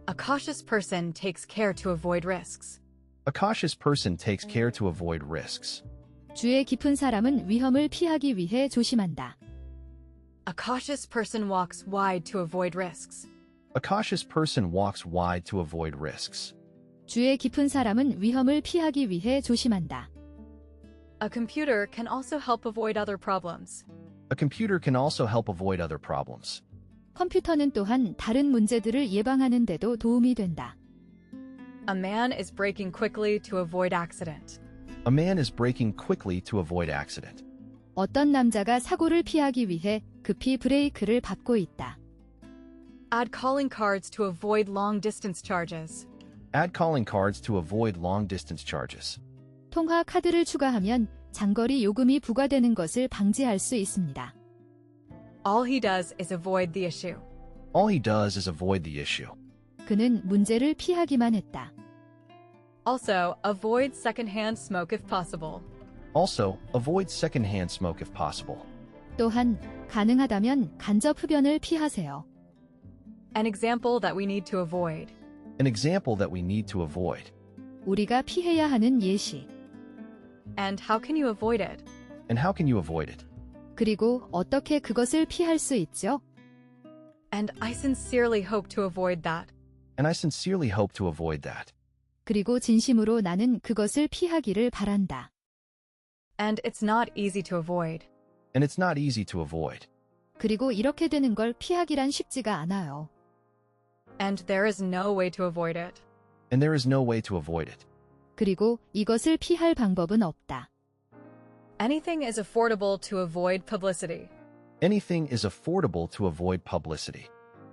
A cautious person takes care to avoid risks. A cautious person takes care to avoid risks. 주의 깊은 사람은 위험을 피하기 위해 조심한다. A cautious person walks wide to avoid risks. A cautious person walks wide to avoid risks. 주의 깊은 사람은 위험을 피하기 위해 조심한다. A computer can also help avoid other problems. A computer can also help avoid other problems. 컴퓨터는 또한 다른 문제들을 예방하는 데도 도움이 된다. A man is braking quickly to avoid accident. A man is braking quickly to avoid accident. 어떤 남자가 사고를 피하기 위해 급히 브레이크를 밟고 있다. Add calling cards to avoid long distance charges. Add calling cards to avoid long distance charges. 통화 카드를 추가하면 장거리 요금이 부과되는 것을 방지할 수 있습니다. All he does is avoid the issue. All he does is avoid the issue. 그는 문제를 피하기만 했다. Also, avoid secondhand smoke if possible. Also, avoid secondhand smoke if possible. 또한 가능하다면 간접 흡연을 피하세요. An example that we need to avoid. An example that we need to avoid. 우리가 피해야 하는 예시. And how can you avoid it? And how can you avoid it? 그리고 어떻게 그것을 피할 수 있죠? And I sincerely hope to avoid that. And I sincerely hope to avoid that. 그리고 진심으로 나는 그것을 피하기를 바란다. And it's not easy to avoid. And it's not easy to avoid. 그리고 이렇게 되는 걸 피하기란 쉽지가 않아요. And there is no way to avoid it. And there is no way to avoid it. 그리고 이것을 피할 방법은 없다. Anything is affordable to avoid publicity. Anything is affordable to avoid publicity.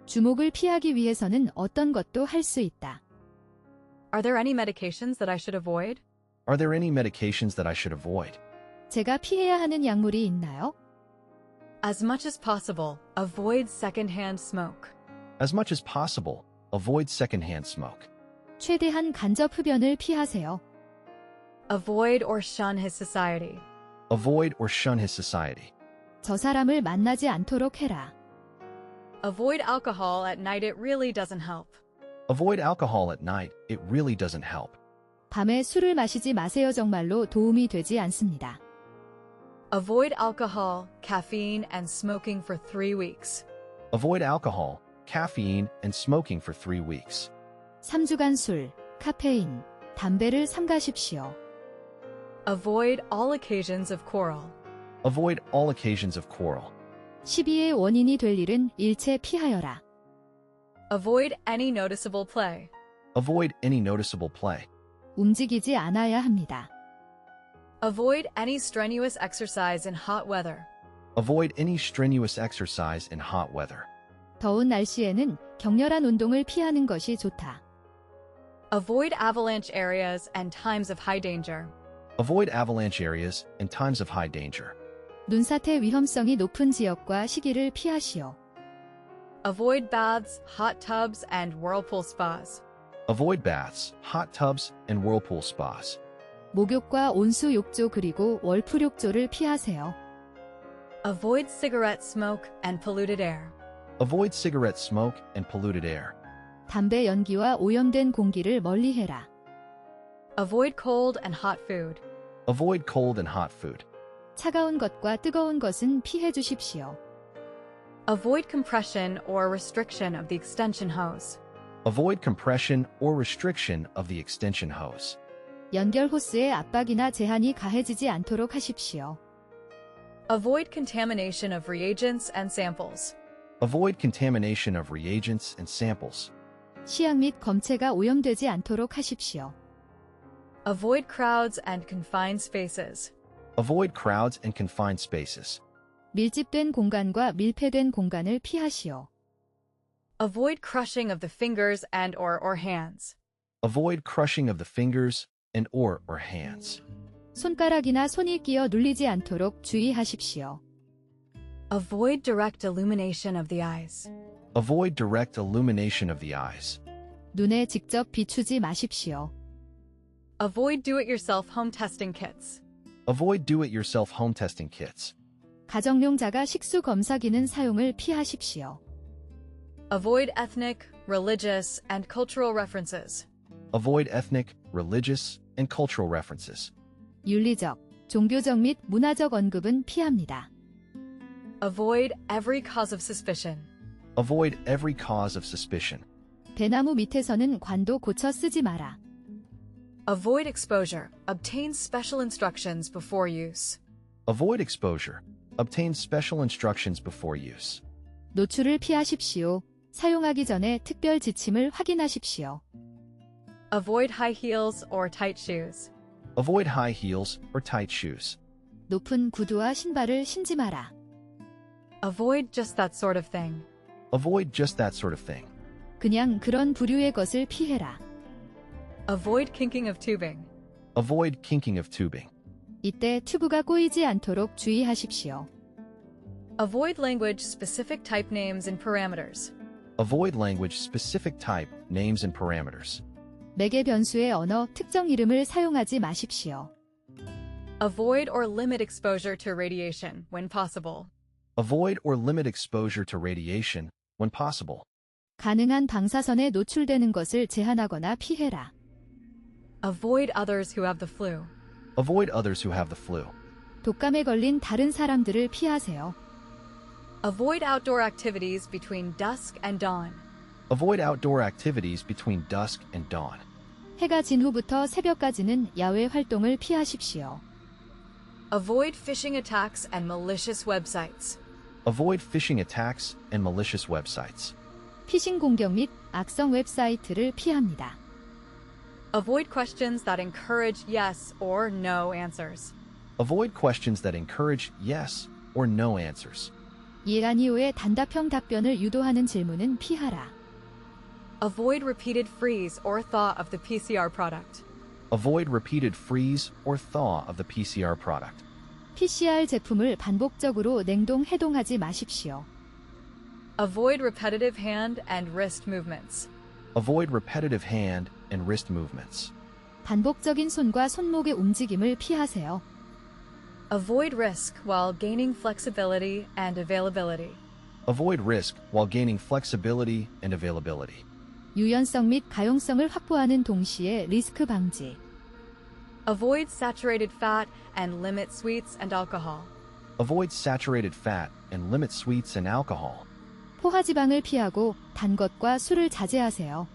주목을 피하기 위해서는 어떤 것도 할 수 있다. Are there any medications that I should avoid? Are there any medications that I should avoid? 제가 피해야 하는 약물이 있나요? As much as possible, avoid secondhand smoke. As much as possible, avoid secondhand smoke. 최대한 간접 흡연을 피하세요. Avoid or shun his society. Avoid or shun his society. 저 사람을 만나지 않도록 해라. Avoid alcohol at night, it really doesn't help. Avoid alcohol at night, it really doesn't help. 밤에 술을 마시지 마세요. 정말로 도움이 되지 않습니다. Avoid alcohol, caffeine, and smoking for 3 weeks. Avoid alcohol, caffeine, and smoking for 3 weeks. 3주간 술, 카페인, 담배를 삼가십시오. Avoid all occasions of quarrel. Avoid all occasions of quarrel. 시비의 원인이 될 일은 일체 피하여라. Avoid any noticeable play. Avoid any noticeable play. 움직이지 않아야 합니다. Avoid any strenuous exercise in hot weather. Avoid any strenuous exercise in hot weather. 더운 날씨에는 격렬한 운동을 피하는 것이 좋다. Avoid avalanche areas and times of high danger. Avoid avalanche areas and times of high danger. 눈사태 위험성이 높은 지역과 시기를 피하시오. Avoid baths, hot tubs, and whirlpool spas. Avoid baths, hot tubs, and whirlpool spas. 목욕과 온수 욕조 그리고 월풀 욕조를 피하세요. Avoid cigarette smoke and polluted air. Avoid cigarette smoke and polluted air. 담배 연기와 오염된 공기를 멀리해라. Avoid cold and hot food. Avoid cold and hot food. 차가운 것과 뜨거운 것은 피해 주십시오. Avoid compression or restriction of the extension hose. Avoid compression or restriction of the extension hose. 연결 호스의 압박이나 제한이 가해지지 않도록 하십시오. Avoid contamination of reagents and samples. Avoid contamination of reagents and samples. 시약 및 검체가 오염되지 않도록 하십시오. Avoid crowds and confined spaces. Avoid crowds and confined spaces. 밀집된 공간과 밀폐된 공간을 피하시오. Avoid crushing of the fingers and or hands. Avoid crushing of the fingers and or hands. 손가락이나 손이 끼어 눌리지 않도록 주의하십시오. Avoid direct illumination of the eyes. Avoid direct illumination of the eyes. 눈에 직접 비추지 마십시오. Avoid do-it-yourself home testing kits. Avoid do-it-yourself home testing kits. 가정용 자가 식수 검사기는 사용을 피하십시오. Avoid ethnic, religious, and cultural references. Avoid ethnic, religious, and cultural references. 윤리적, 종교적 및 문화적 언급은 피합니다. Avoid every cause of suspicion. Avoid every cause of suspicion. 배나무 밑에서는 관도 고쳐 쓰지 마라. Avoid exposure. Obtain special instructions before use. Avoid exposure. Obtain special instructions before use. 노출을 피하십시오. 사용하기 전에 특별 지침을 확인하십시오. Avoid high heels or tight shoes. Avoid high heels or tight shoes. 높은 구두와 신발을 신지 마라. Avoid just that sort of thing. Avoid just that sort of thing. 그냥 그런 부류의 것을 피해라. Avoid kinking of tubing. Avoid kinking of tubing. 이때 튜브가 꼬이지 않도록 주의하십시오. Avoid language-specific type names and parameters. Avoid language-specific type, names and parameters. 매개 변수의 언어 특정 이름을 사용하지 마십시오. Avoid or limit exposure to radiation when possible. Avoid or limit exposure to radiation when possible. 가능한 방사선에 노출되는 것을 제한하거나 피해라. Avoid others who have the flu. Avoid others who have the flu. 독감에 걸린 다른 사람들을 피하세요. Avoid outdoor activities between dusk and dawn. Avoid outdoor activities between dusk and dawn. 해가 진 후부터 새벽까지는 야외 활동을 피하십시오. Avoid phishing attacks and malicious websites. Avoid phishing attacks and malicious websites. 피싱 공격 및 악성 웹사이트를 피합니다. Avoid questions that encourage yes or no answers. Avoid questions that encourage yes or no answers. 예 아니오의 단답형 답변을 유도하는 질문은 피하라. Avoid repeated freeze or thaw of the PCR product. Avoid repeated freeze or thaw of the PCR product. PCR 제품을 반복적으로 냉동 해동하지 마십시오. Avoid repetitive hand and wrist movements. Avoid repetitive hand and wrist movements. 반복적인 손과 손목의 움직임을 피하세요. Avoid risk while gaining flexibility and availability. Avoid risk while gaining flexibility and availability. 유연성 및 가용성을 확보하는 동시에 리스크 방지. Avoid saturated fat and limit sweets and alcohol. Avoid saturated fat and limit sweets and alcohol. 포화지방을 피하고 단 것과 술을 자제하세요.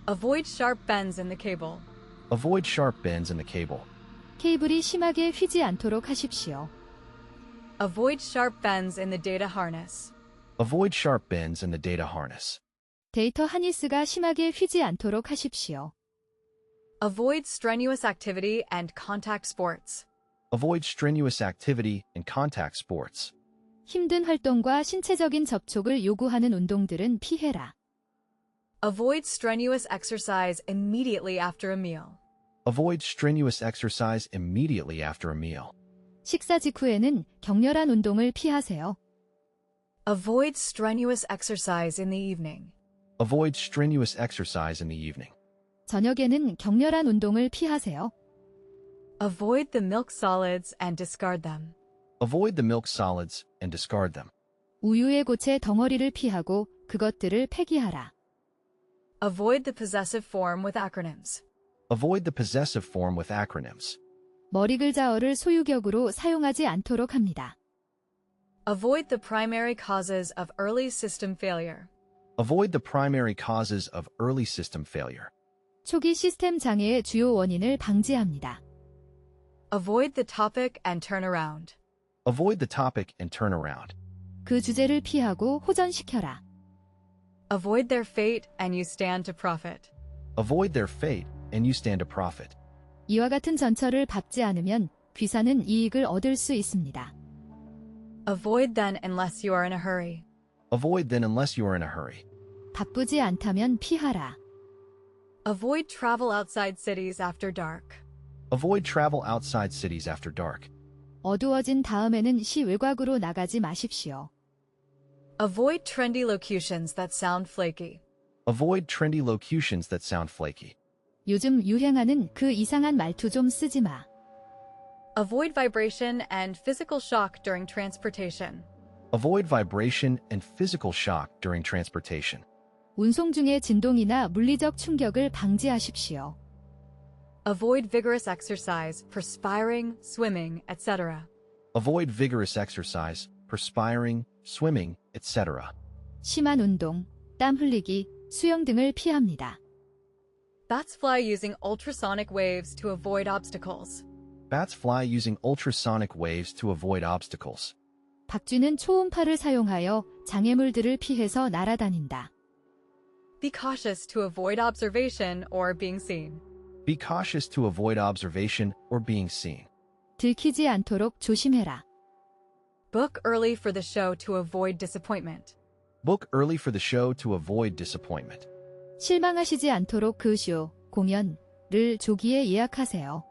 Avoid sharp bends in the cable. Avoid sharp bends in the cable. 케이블이 심하게 휘지 않도록 하십시오. Avoid sharp bends in the data harness. Avoid sharp bends in the data harness. 데이터 하니스가 심하게 휘지 않도록 하십시오. Avoid strenuous activity and contact sports. Avoid strenuous activity and contact sports. 힘든 활동과 신체적인 접촉을 요구하는 운동들은 피해라. Avoid strenuous exercise immediately after a meal. Avoid strenuous exercise immediately after a meal. 식사 직후에는 격렬한 운동을 피하세요. Avoid strenuous exercise in the evening. Avoid strenuous exercise in the evening. 저녁에는 격렬한 운동을 피하세요. Avoid the milk solids and discard them. Avoid the milk solids and discard them. 우유의 고체 덩어리를 피하고 그것들을 폐기하라. Avoid the possessive form with acronyms. Avoid the possessive form with acronyms. 머리글자어를 소유격으로 사용하지 않도록 합니다. Avoid the primary causes of early system failure. Avoid the primary causes of early system failure. 초기 시스템 장애의 주요 원인을 방지합니다. Avoid the topic and turn around. Avoid the topic and turn around. 그 주제를 피하고 호전시켜라. Avoid their fate and you stand to profit. Avoid their fate and you stand to profit. 이와 같은 전철을 밟지 않으면 귀사는 이익을 얻을 수 있습니다. Avoid then unless you are in a hurry. Avoid then unless you are in a hurry. 바쁘지 않다면 피하라. Avoid travel outside cities after dark. Avoid travel outside cities after dark. 어두워진 다음에는 시 외곽으로 나가지 마십시오. Avoid trendy locutions that sound flaky. Avoid trendy locutions that sound flaky. 요즘 유행하는 그 이상한 말투 좀 쓰지 마. Avoid vibration and physical shock during transportation. Avoid vibration and physical shock during transportation. 운송 중의 진동이나 물리적 충격을 방지하십시오. Avoid vigorous exercise, perspiring, swimming, etc. Avoid vigorous exercise, perspiring, swimming, etc. 심한 운동, 땀 흘리기, 수영 등을 피합니다. Bats fly using ultrasonic waves to avoid obstacles. Bats fly using ultrasonic waves to avoid obstacles. 박쥐는 초음파를 사용하여 장애물들을 피해서 날아다닌다. Be cautious to avoid observation or being seen. Be cautious to avoid observation or being seen. 들키지 않도록 조심해라. Book early for the show to avoid disappointment. Book early for the show to avoid disappointment. 실망하시지 않도록 그 쇼, 공연을 조기에 예약하세요.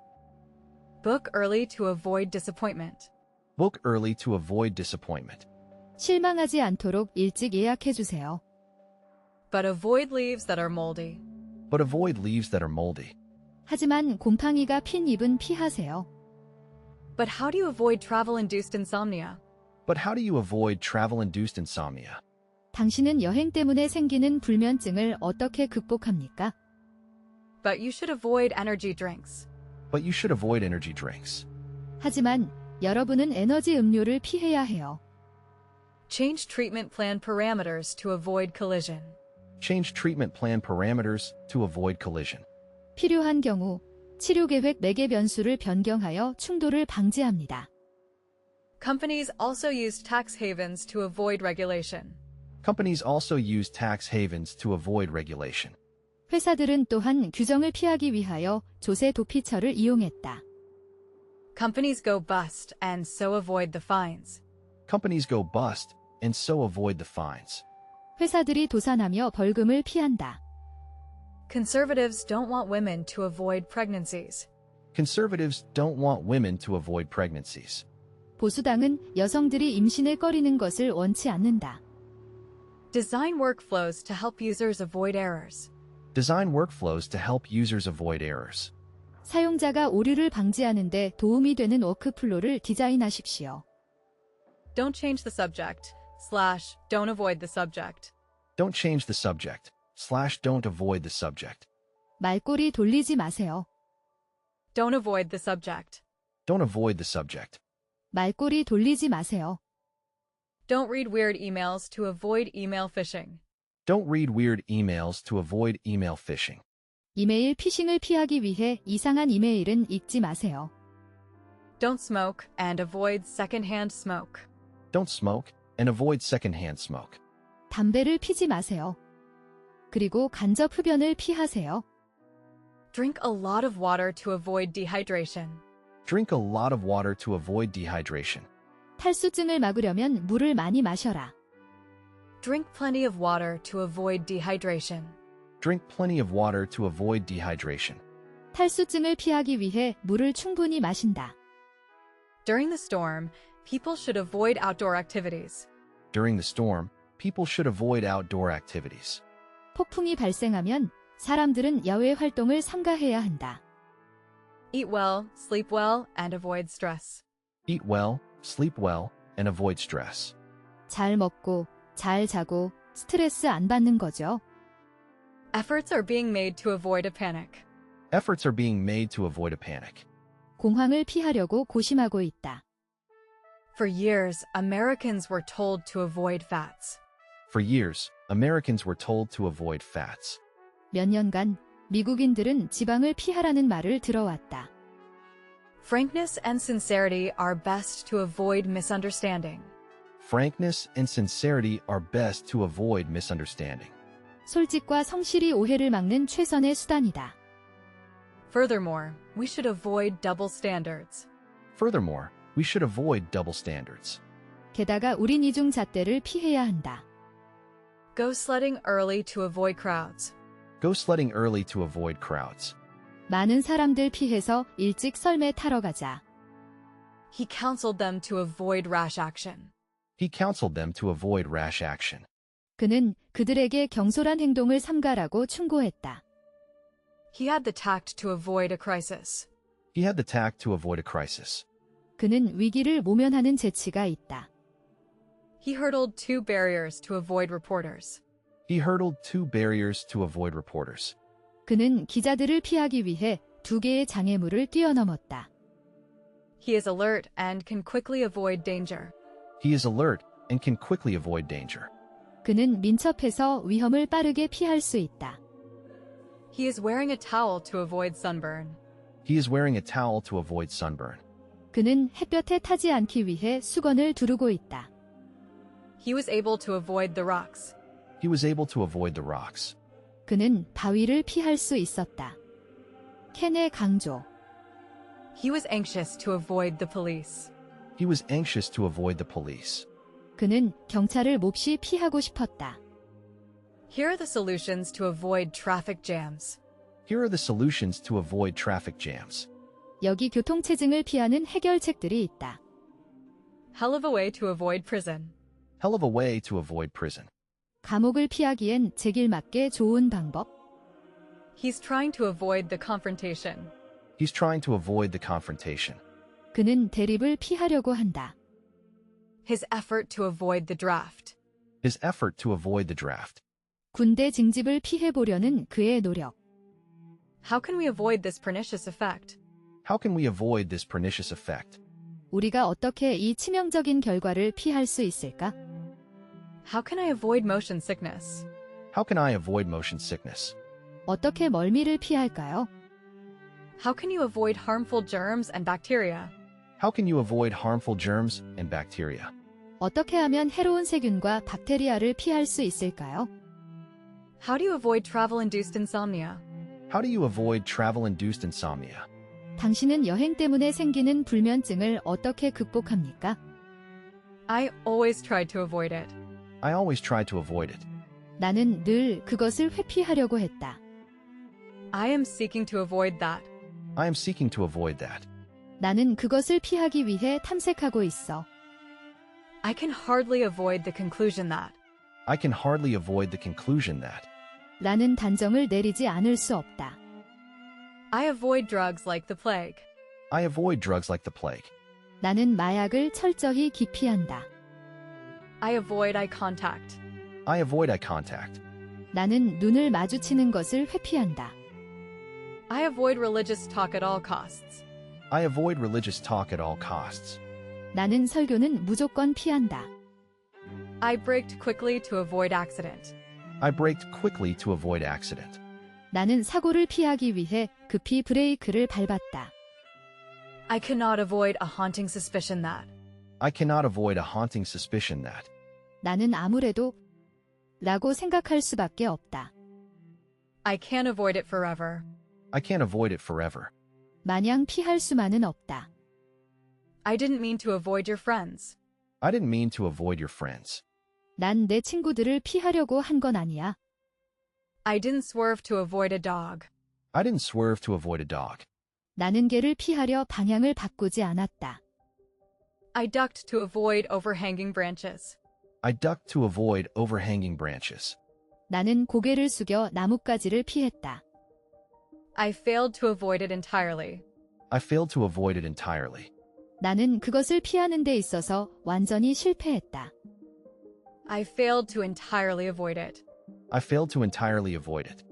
Book early to avoid disappointment. Book early to avoid disappointment. 실망하지 않도록 일찍 예약해주세요. But avoid leaves that are moldy. But avoid leaves that are moldy. 하지만 곰팡이가 핀 잎은 피하세요. But how do you avoid travel-induced insomnia? But how do you avoid travel-induced insomnia? 당신은 여행 때문에 생기는 불면증을 어떻게 극복합니까? But you should avoid energy drinks. But you should avoid energy drinks. 하지만 여러분은 에너지 음료를 피해야 해요. Change treatment plan parameters to avoid collision. Change treatment plan parameters to avoid collision. 필요한 경우 치료 계획 매개 변수를 변경하여 충돌을 방지합니다. Companies also use tax havens to avoid regulation. Companies also use tax havens to avoid regulation. 회사들은 또한 규정을 피하기 위하여 조세 도피처를 이용했다. Companies go bust and so avoid the fines. Companies go bust and so avoid the fines. 회사들이 도산하며 벌금을 피한다. Conservatives don't want women to avoid pregnancies. Conservatives don't want women to avoid pregnancies. 보수당은 여성들이 임신을 꺼리는 것을 원치 않는다. Design workflows to help users avoid errors. Design workflows to help users avoid errors. 사용자가 오류를 방지하는 데 도움이 되는 워크플로를 디자인하십시오. Don't change the subject, don't avoid the subject. Don't change the subject, don't avoid the subject. 말꼬리 돌리지 마세요. Don't avoid the subject. Don't avoid the subject. 말꼬리 돌리지 마세요. Don't read weird emails to avoid email phishing. Don't read weird emails to avoid email phishing. 이메일 피싱을 피하기 위해 이상한 이메일은 읽지 마세요. Don't smoke and avoid secondhand smoke. Don't smoke and avoid secondhand smoke. 담배를 피지 마세요. 그리고 간접 흡연을 피하세요. Drink a lot of water to avoid dehydration. Drink a lot of water to avoid dehydration. 탈수증을 막으려면 물을 많이 마셔라. Drink plenty of water to avoid dehydration. Drink plenty of water to avoid dehydration. 탈수증을 피하기 위해 물을 충분히 마신다. During the storm, people should avoid outdoor activities. During the storm, people should avoid outdoor activities. 폭풍이 발생하면 사람들은 야외 활동을 삼가해야 한다. Eat well, sleep well, and avoid stress. Eat well, sleep well, and avoid stress. 잘 먹고, 잘 자고, 스트레스 안 받는 거죠. Efforts are being made to avoid a panic. Efforts are being made to avoid a panic. 공황을 피하려고 고심하고 있다. For years, Americans were told to avoid fats. For years, Americans were told to avoid fats. 몇 년간 미국인들은 지방을 피하라는 말을 들어왔다. Frankness and sincerity are best to avoid misunderstanding. Frankness and sincerity are best to avoid misunderstanding. 솔직과 성실이 오해를 막는 최선의 수단이다. Furthermore, we should avoid double standards. Furthermore, we should avoid double standards. 게다가 우린 이중 잣대를 피해야 한다. Go sledding early to avoid crowds. Go sledding early to avoid crowds. 많은 사람들 피해서 일찍 썰매 타러 가자. He counseled them to avoid rash action. He counseled them to avoid rash action. 그는 그들에게 경솔한 행동을 삼가라고 충고했다. He had the tact to avoid a crisis. He had the tact to avoid a crisis. 그는 위기를 모면하는 재치가 있다. He hurdled 2 barriers to avoid reporters. He hurdled 2 barriers to avoid reporters. 그는 기자들을 피하기 위해 2개의 장애물을 뛰어넘었다. He is alert and can quickly avoid danger. He is alert and can quickly avoid danger. 그는 민첩해서 위험을 빠르게 피할 수 있다. He is wearing a towel to avoid sunburn. He is wearing a towel to avoid sunburn. 그는 햇볕에 타지 않기 위해 수건을 두르고 있다. He was able to avoid the rocks. He was able to avoid the rocks. 그는 바위를 피할 수 있었다. 켄의 강조. He was anxious to avoid the police. He was anxious to avoid the police. 그는 경찰을 몹시 피하고 싶었다. Here are the solutions to avoid traffic jams. Here are the solutions to avoid traffic jams. 여기 교통체증을 피하는 해결책들이 있다. Hell of a way to avoid prison. Hell of a way to avoid prison. 감옥을 피하기엔 제길맞게 좋은 방법. He's trying to avoid the confrontation. He's trying to avoid the confrontation. 그는 대립을 피하려고 한다. His effort to avoid the draft. His effort to avoid the draft. 군대 징집을 피해보려는 그의 노력. How can we avoid this pernicious effect? How can we avoid this pernicious effect? 우리가 어떻게 이 치명적인 결과를 피할 수 있을까? How can I avoid motion sickness? How can I avoid motion sickness? 어떻게 멀미를 피할까요? How can you avoid harmful germs and bacteria? How can you avoid harmful germs and bacteria? 어떻게 하면 해로운 세균과 박테리아를 피할 수 있을까요? How do you avoid travel-induced insomnia? How do you avoid travel-induced insomnia? 당신은 여행 때문에 생기는 불면증을 어떻게 극복합니까? I always try to avoid it. I always try to avoid it. 나는 늘 그것을 회피하려고 했다. I am seeking to avoid that. I am seeking to avoid that. 나는 그것을 피하기 위해 탐색하고 있어. I can hardly avoid the conclusion that. I can hardly avoid the conclusion that. 라는 단정을 내리지 않을 수 없다. I avoid drugs like the plague. I avoid drugs like the plague. 나는 마약을 철저히 기피한다. I avoid eye contact. I avoid eye contact. 나는 눈을 마주치는 것을 회피한다. I avoid religious talk at all costs. I avoid religious talk at all costs. 나는 설교는 무조건 피한다. I braked quickly to avoid accident. I braked quickly to avoid accident. 나는 사고를 피하기 위해 급히 브레이크를 밟았다. I cannot avoid a haunting suspicion that. I cannot avoid a haunting suspicion that. 나는 아무래도 라고 생각할 수밖에 없다. I can't avoid it forever. I can't avoid it forever. 마냥 피할 수만은 없다. I didn't mean to avoid your friends. I didn't mean to avoid your friends. 난 내 친구들을 피하려고 한 건 아니야. I didn't swerve to avoid a dog. I didn't swerve to avoid a dog. 나는 개를 피하려 방향을 바꾸지 않았다. I ducked to avoid overhanging branches. I ducked to avoid overhanging branches. 나는 고개를 숙여 나뭇가지를 피했다. I failed to avoid it entirely. I failed to avoid it entirely. 나는 그것을 피하는 데 있어서 완전히 실패했다. I failed to entirely avoid it. I failed to entirely avoid it.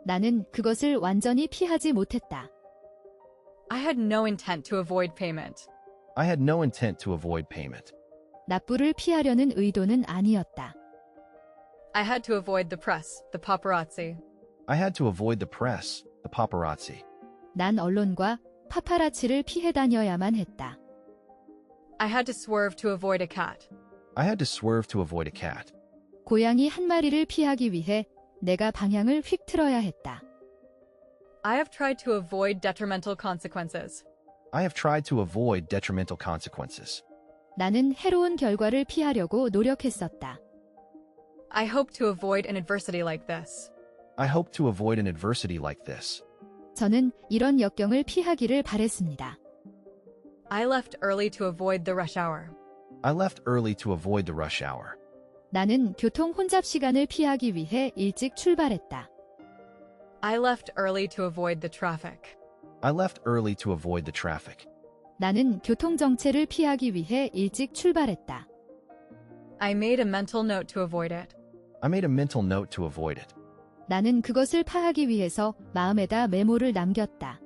나는 그것을 완전히 피하지 못했다. I had no intent to avoid payment. I had no intent to avoid payment. 납부를 피하려는 의도는 아니었다. I had to avoid the press, the paparazzi. I had to avoid the press, the paparazzi. 난 언론과 파파라치를 피해 다녀야만 했다. I had to swerve to avoid a cat. I had to swerve to avoid a cat. 고양이 한 마리를 피하기 위해 내가 방향을 휙 틀어야 했다. I have tried to avoid detrimental consequences. I have tried to avoid detrimental consequences. 나는 해로운 결과를 피하려고 노력했었다. I hope to avoid an adversity like this. I hope to avoid an adversity like this. 저는 이런 역경을 피하기를 바랬습니다. I left early to avoid the rush hour. I left early to avoid the rush hour. 나는 교통 혼잡 시간을 피하기 위해 일찍 출발했다. I left early to avoid the traffic. I left early to avoid the traffic. 나는 교통 정체를 피하기 위해 일찍 출발했다. I made a mental note to avoid it. I made a mental note to avoid it. 나는 그것을 파하기 위해서 마음에다 메모를 남겼다.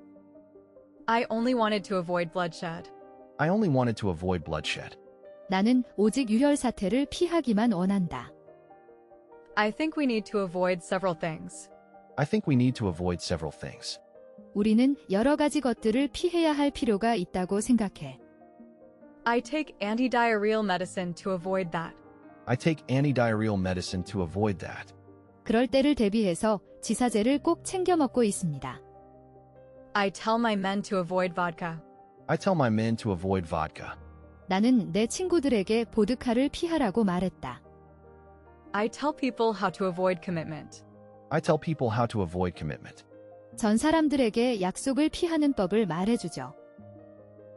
I only wanted to avoid bloodshed. I only wanted to avoid bloodshed. 나는 오직 유혈 사태를 피하기만 원한다. I think we need to avoid several things. I think we need to avoid several things. 우리는 여러 가지 것들을 피해야 할 필요가 있다고 생각해. I take anti-diarrheal medicine to avoid that. I take antidiarrheal medicine to avoid that. 그럴 때를 대비해서 지사제를 꼭 챙겨 먹고 있습니다. I tell my men to avoid vodka. I tell my men to avoid vodka. 나는 내 친구들에게 보드카를 피하라고 말했다. I tell people how to avoid commitment. I tell people how to avoid commitment. 전 사람들에게 약속을 피하는 법을 말해주죠.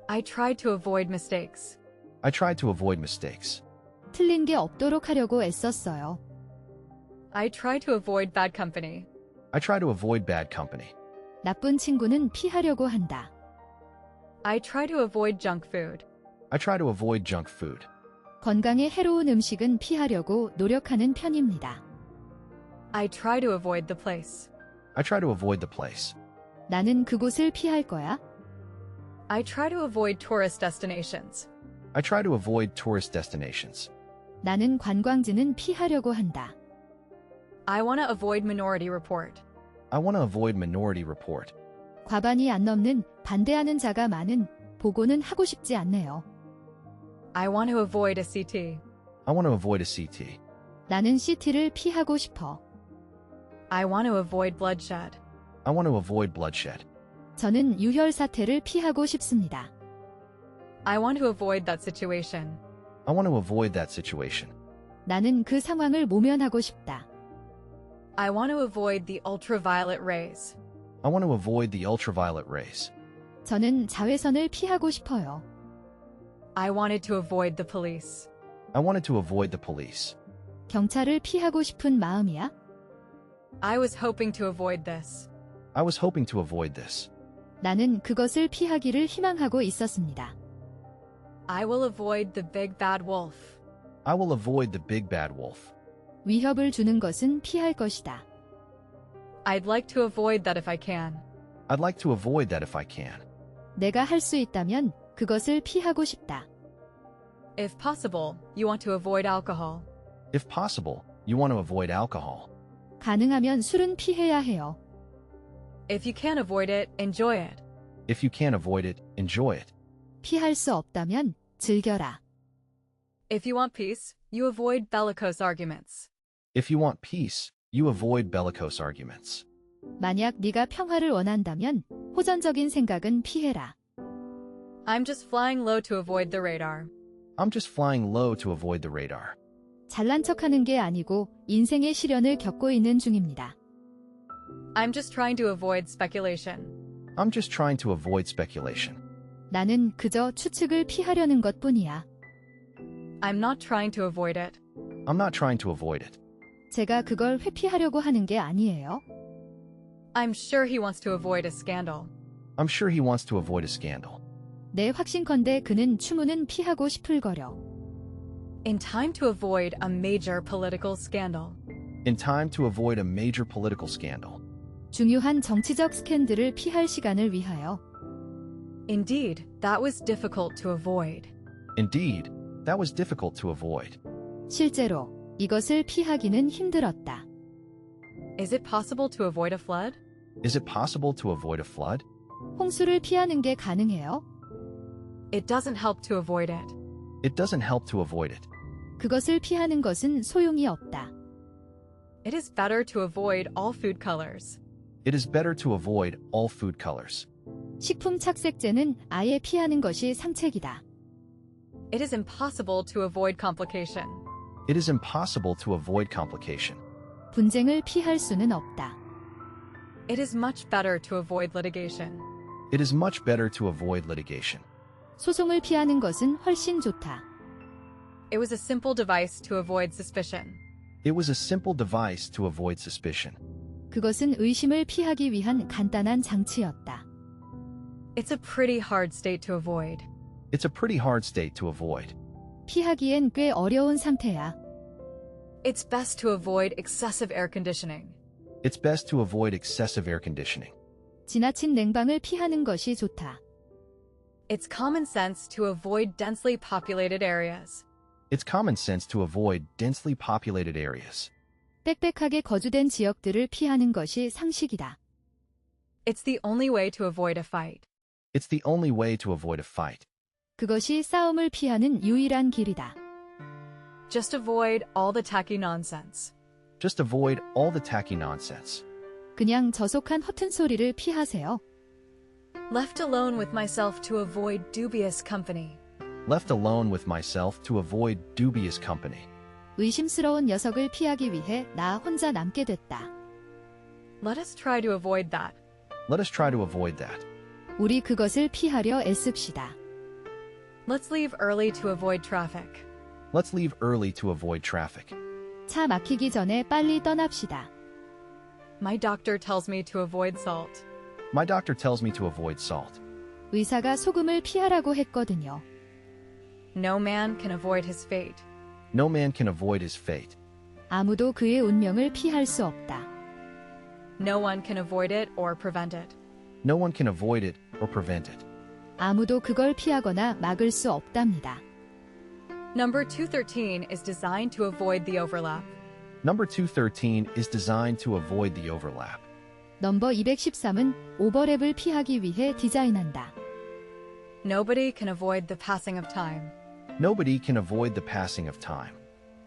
I try to avoid mistakes. I tried to avoid mistakes. 틀린 게 없도록 하려고 애썼어요. I try to avoid bad company. I try to avoid bad company. 나쁜 친구는 피하려고 한다. I try to avoid junk food. I try to avoid junk food. 건강에 해로운 음식은 피하려고 노력하는 편입니다. I try to avoid the place. I try to avoid the place. 나는 그곳을 피할 거야. I try to avoid tourist destinations. I try to avoid tourist destinations. 나는 관광지는 피하려고 한다. I want to avoid minority report. I want to avoid minority report. 과반이 안 넘는 반대하는 자가 많은 보고는 하고 싶지 않네요. I want to avoid a CT. I want to avoid a CT. 나는 CT를 피하고 싶어. I want to avoid bloodshed. I want to avoid bloodshed. 저는 유혈 사태를 피하고 싶습니다. I want to avoid that situation. I want to avoid that situation. 나는 그 상황을 모면하고 싶다. I want to avoid the ultraviolet rays. I want to avoid the ultraviolet rays. 저는 자외선을 피하고 싶어요. I wanted to avoid the police. I wanted to avoid the police. 경찰을 피하고 싶은 마음이야? I was hoping to avoid this. I was hoping to avoid this. 나는 그것을 피하기를 희망하고 있었습니다. I will avoid the big bad wolf. I will avoid the big bad wolf. 위협을 주는 것은 피할 것이다. I'd like to avoid that if I can. I'd like to avoid that if I can. 내가 할 수 있다면 그것을 피하고 싶다. If possible, you want to avoid alcohol. If possible, you want to avoid alcohol. 가능하면 술은 피해야 해요. If you can't avoid it, enjoy it. If you can't avoid it, enjoy it. 피할 수 없다면 즐겨라. If you want peace, you avoid bellicose arguments. If you want peace, you avoid bellicose arguments. 만약 네가 평화를 원한다면 호전적인 생각은 피해라. I'm just flying low to avoid the radar. I'm just flying low to avoid the radar. 잘난 척하는 게 아니고 인생의 시련을 겪고 있는 중입니다. I'm just trying to avoid speculation. I'm just trying to avoid speculation. 나는 그저 추측을 피하려는 것뿐이야. I'm not trying to avoid it. I'm not trying to avoid it. 제가 그걸 회피하려고 하는 게 아니에요. I'm sure he wants to avoid a scandal. I'm sure he wants to avoid a scandal. 내 확신컨대 그는 추문은 피하고 싶을거려. In time to avoid a major political scandal. In time to avoid a major political scandal. 중요한 정치적 스캔들을 피할 시간을 위하여. Indeed, that was difficult to avoid. Indeed, that was difficult to avoid. 실제로 이것을 피하기는 힘들었다. Is it possible to avoid a flood? Is it possible to avoid a flood? 홍수를 피하는 게 가능해요? It doesn't help to avoid it. It doesn't help to avoid it. 그것을 피하는 것은 소용이 없다. It is better to avoid all food colors. It is better to avoid all food colors. 식품 착색제는 아예 피하는 것이 상책이다. It is impossible to avoid complication. It is impossible to avoid complication. 분쟁을 피할 수는 없다. It is much better to avoid litigation. It is much better to avoid litigation. 소송을 피하는 것은 훨씬 좋다. It was a simple device to avoid suspicion. It was a simple device to avoid suspicion. 그것은 의심을 피하기 위한 간단한 장치였다. It's a pretty hard state to avoid. It's a pretty hard state to avoid. 피하기엔 꽤 어려운 상태야. It's best to avoid excessive air conditioning. It's best to avoid excessive air conditioning. 지나친 냉방을 피하는 것이 좋다. It's common sense to avoid densely populated areas. It's common sense to avoid densely populated areas. 빽빽하게 거주된 지역들을 피하는 것이 상식이다. It's the only way to avoid a fight. It's the only way to avoid a fight. 그것이 싸움을 피하는 유일한 길이다. Just avoid all the tacky nonsense. Just avoid all the tacky nonsense. 그냥 저속한 허튼 소리를 피하세요. Left alone with myself to avoid dubious company. Left alone with myself to avoid dubious company. 의심스러운 녀석을 피하기 위해 나 혼자 남게 됐다. Let us try to avoid that. Let us try to avoid that. 우리 그것을 피하려 애씁시다. Let's leave early to avoid traffic. Let's leave early to avoid traffic. 차 막히기 전에 빨리 떠납시다. My doctor tells me to avoid salt. My doctor tells me to avoid salt. 의사가 소금을 피하라고 했거든요. No man can avoid his fate. No man can avoid his fate. 아무도 그의 운명을 피할 수 없다. No one can avoid it or prevent it. No one can avoid it or prevent it. 아무도 그걸 피하거나 막을 수 없답니다. Number 213 is designed to avoid the overlap. Number 213 is designed to avoid the overlap. 넘버 213은 오버랩을 피하기 위해 디자인한다. Nobody can avoid the passing of time. Nobody can avoid the passing of time.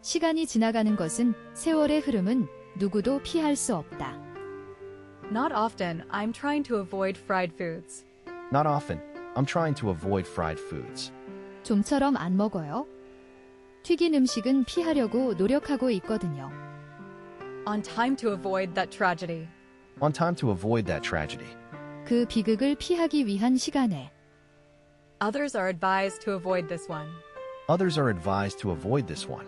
시간이 지나가는 것은 세월의 흐름은 누구도 피할 수 없다. Not often, I'm trying to avoid fried foods. Not often. I'm trying to avoid fried foods. 좀처럼 안 먹어요. 튀긴 음식은 피하려고 노력하고 있거든요. On time to avoid that tragedy. On time to avoid that tragedy. 그 비극을 피하기 위한 시간에 Others are advised to avoid this one. Others are advised to avoid this one.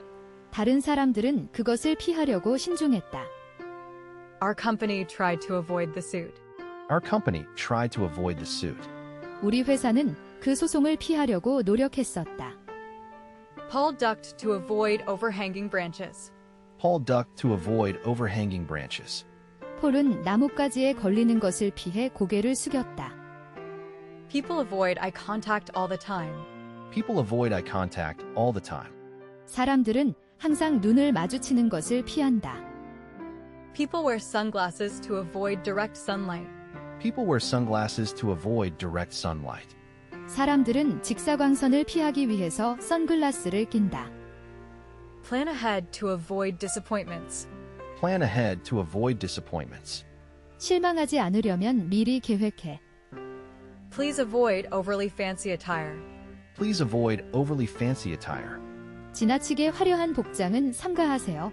다른 사람들은 그것을 피하려고 신중했다. Our company tried to avoid the suit. Our company tried to avoid the suit. 우리 회사는 그 소송을 피하려고 노력했었다. Paul ducked to avoid overhanging branches. Paul ducked to avoid overhanging branches. 폴은 나뭇가지에 걸리는 것을 피해 고개를 숙였다. People avoid eye contact all the time. People avoid eye contact all the time. 사람들은 항상 눈을 마주치는 것을 피한다. People wear sunglasses to avoid direct sunlight. People wear sunglasses to avoid direct sunlight. 사람들은 직사광선을 피하기 위해서 선글라스를 낀다. Plan ahead to avoid disappointments. Plan ahead to avoid disappointments. 실망하지 않으려면 미리 계획해. Please avoid overly fancy attire. Please avoid overly fancy attire. 지나치게 화려한 복장은 삼가하세요.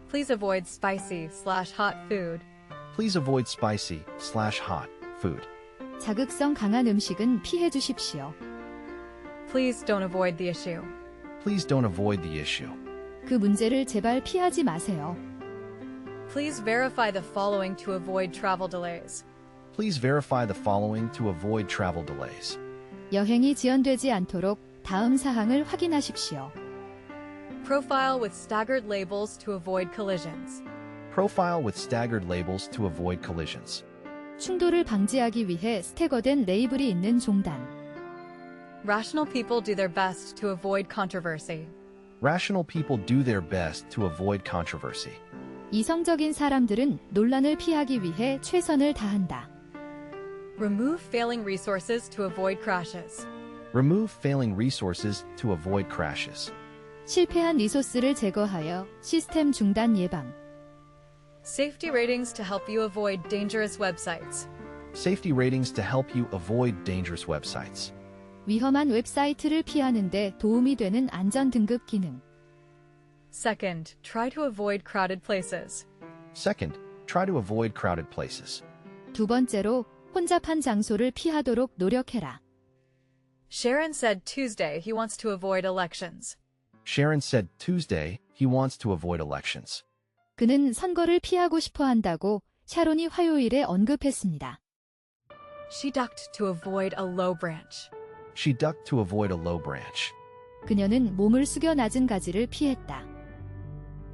Please avoid spicy/hot food. Please avoid spicy/hot food. 자극성 강한 음식은 피해 주십시오. Please don't avoid the issue. Please don't avoid the issue. 그 문제를 제발 피하지 마세요. Please verify the following to avoid travel delays. Please verify the following to avoid travel delays. 여행이 지연되지 않도록 다음 사항을 확인하십시오. Profile with staggered labels to avoid collisions. Profile with staggered labels to avoid collisions. 충돌을 방지하기 위해 스태거된 레이블이 있는 종단. Rational people do their best to avoid controversy. Rational people do their best to avoid controversy. 이성적인 사람들은 논란을 피하기 위해 최선을 다한다. Remove failing resources to avoid crashes. Remove failing resources to avoid crashes. 실패한 리소스를 제거하여 시스템 중단 예방. Safety ratings to help you avoid dangerous websites. Safety ratings to help you avoid dangerous websites. 위험한 웹사이트를 피하는 데 도움이 되는 안전 등급 기능. Second, try to avoid crowded places. Second, try to avoid crowded places. 두 번째로 혼잡한 장소를 피하도록 노력해라. Sharon said Tuesday he wants to avoid elections. Sharon said Tuesday he wants to avoid elections. 그는 선거를 피하고 싶어 한다고 샤론이 화요일에 언급했습니다. She ducked to avoid a low branch. She ducked to avoid a low branch. 그녀는 몸을 숙여 낮은 가지를 피했다.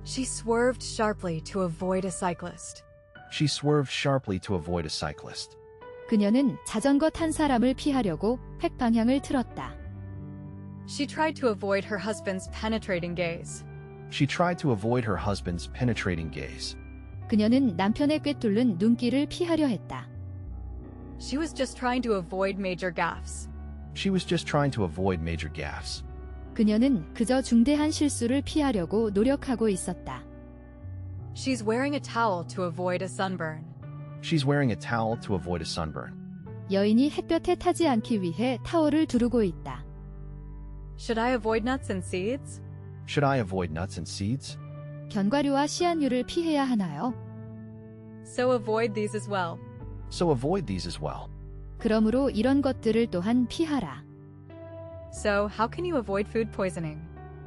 She swerved sharply to avoid a cyclist. She swerved sharply to avoid a cyclist. 그녀는 자전거 탄 사람을 피하려고 획 방향을 틀었다. She tried to avoid her husband's penetrating gaze. She tried to avoid her husband's penetrating gaze. 그녀는 남편의 꿰뚫는 눈길을 피하려 했다. She was just trying to avoid major gaffes. She was just trying to avoid major gaffes. 그녀는 그저 중대한 실수를 피하려고 노력하고 있었다. She's wearing a towel to avoid a sunburn. She's wearing a towel to avoid a sunburn. 여인이 햇볕에 타지 않기 위해 타월을 두르고 있다. Should I avoid nuts and seeds? Should I avoid nuts and seeds? 견과류와 씨앗류를 피해야 하나요? So avoid these as well. So avoid these as well. 그러므로 이런 것들을 또한 피하라. So how can you avoid food poisoning?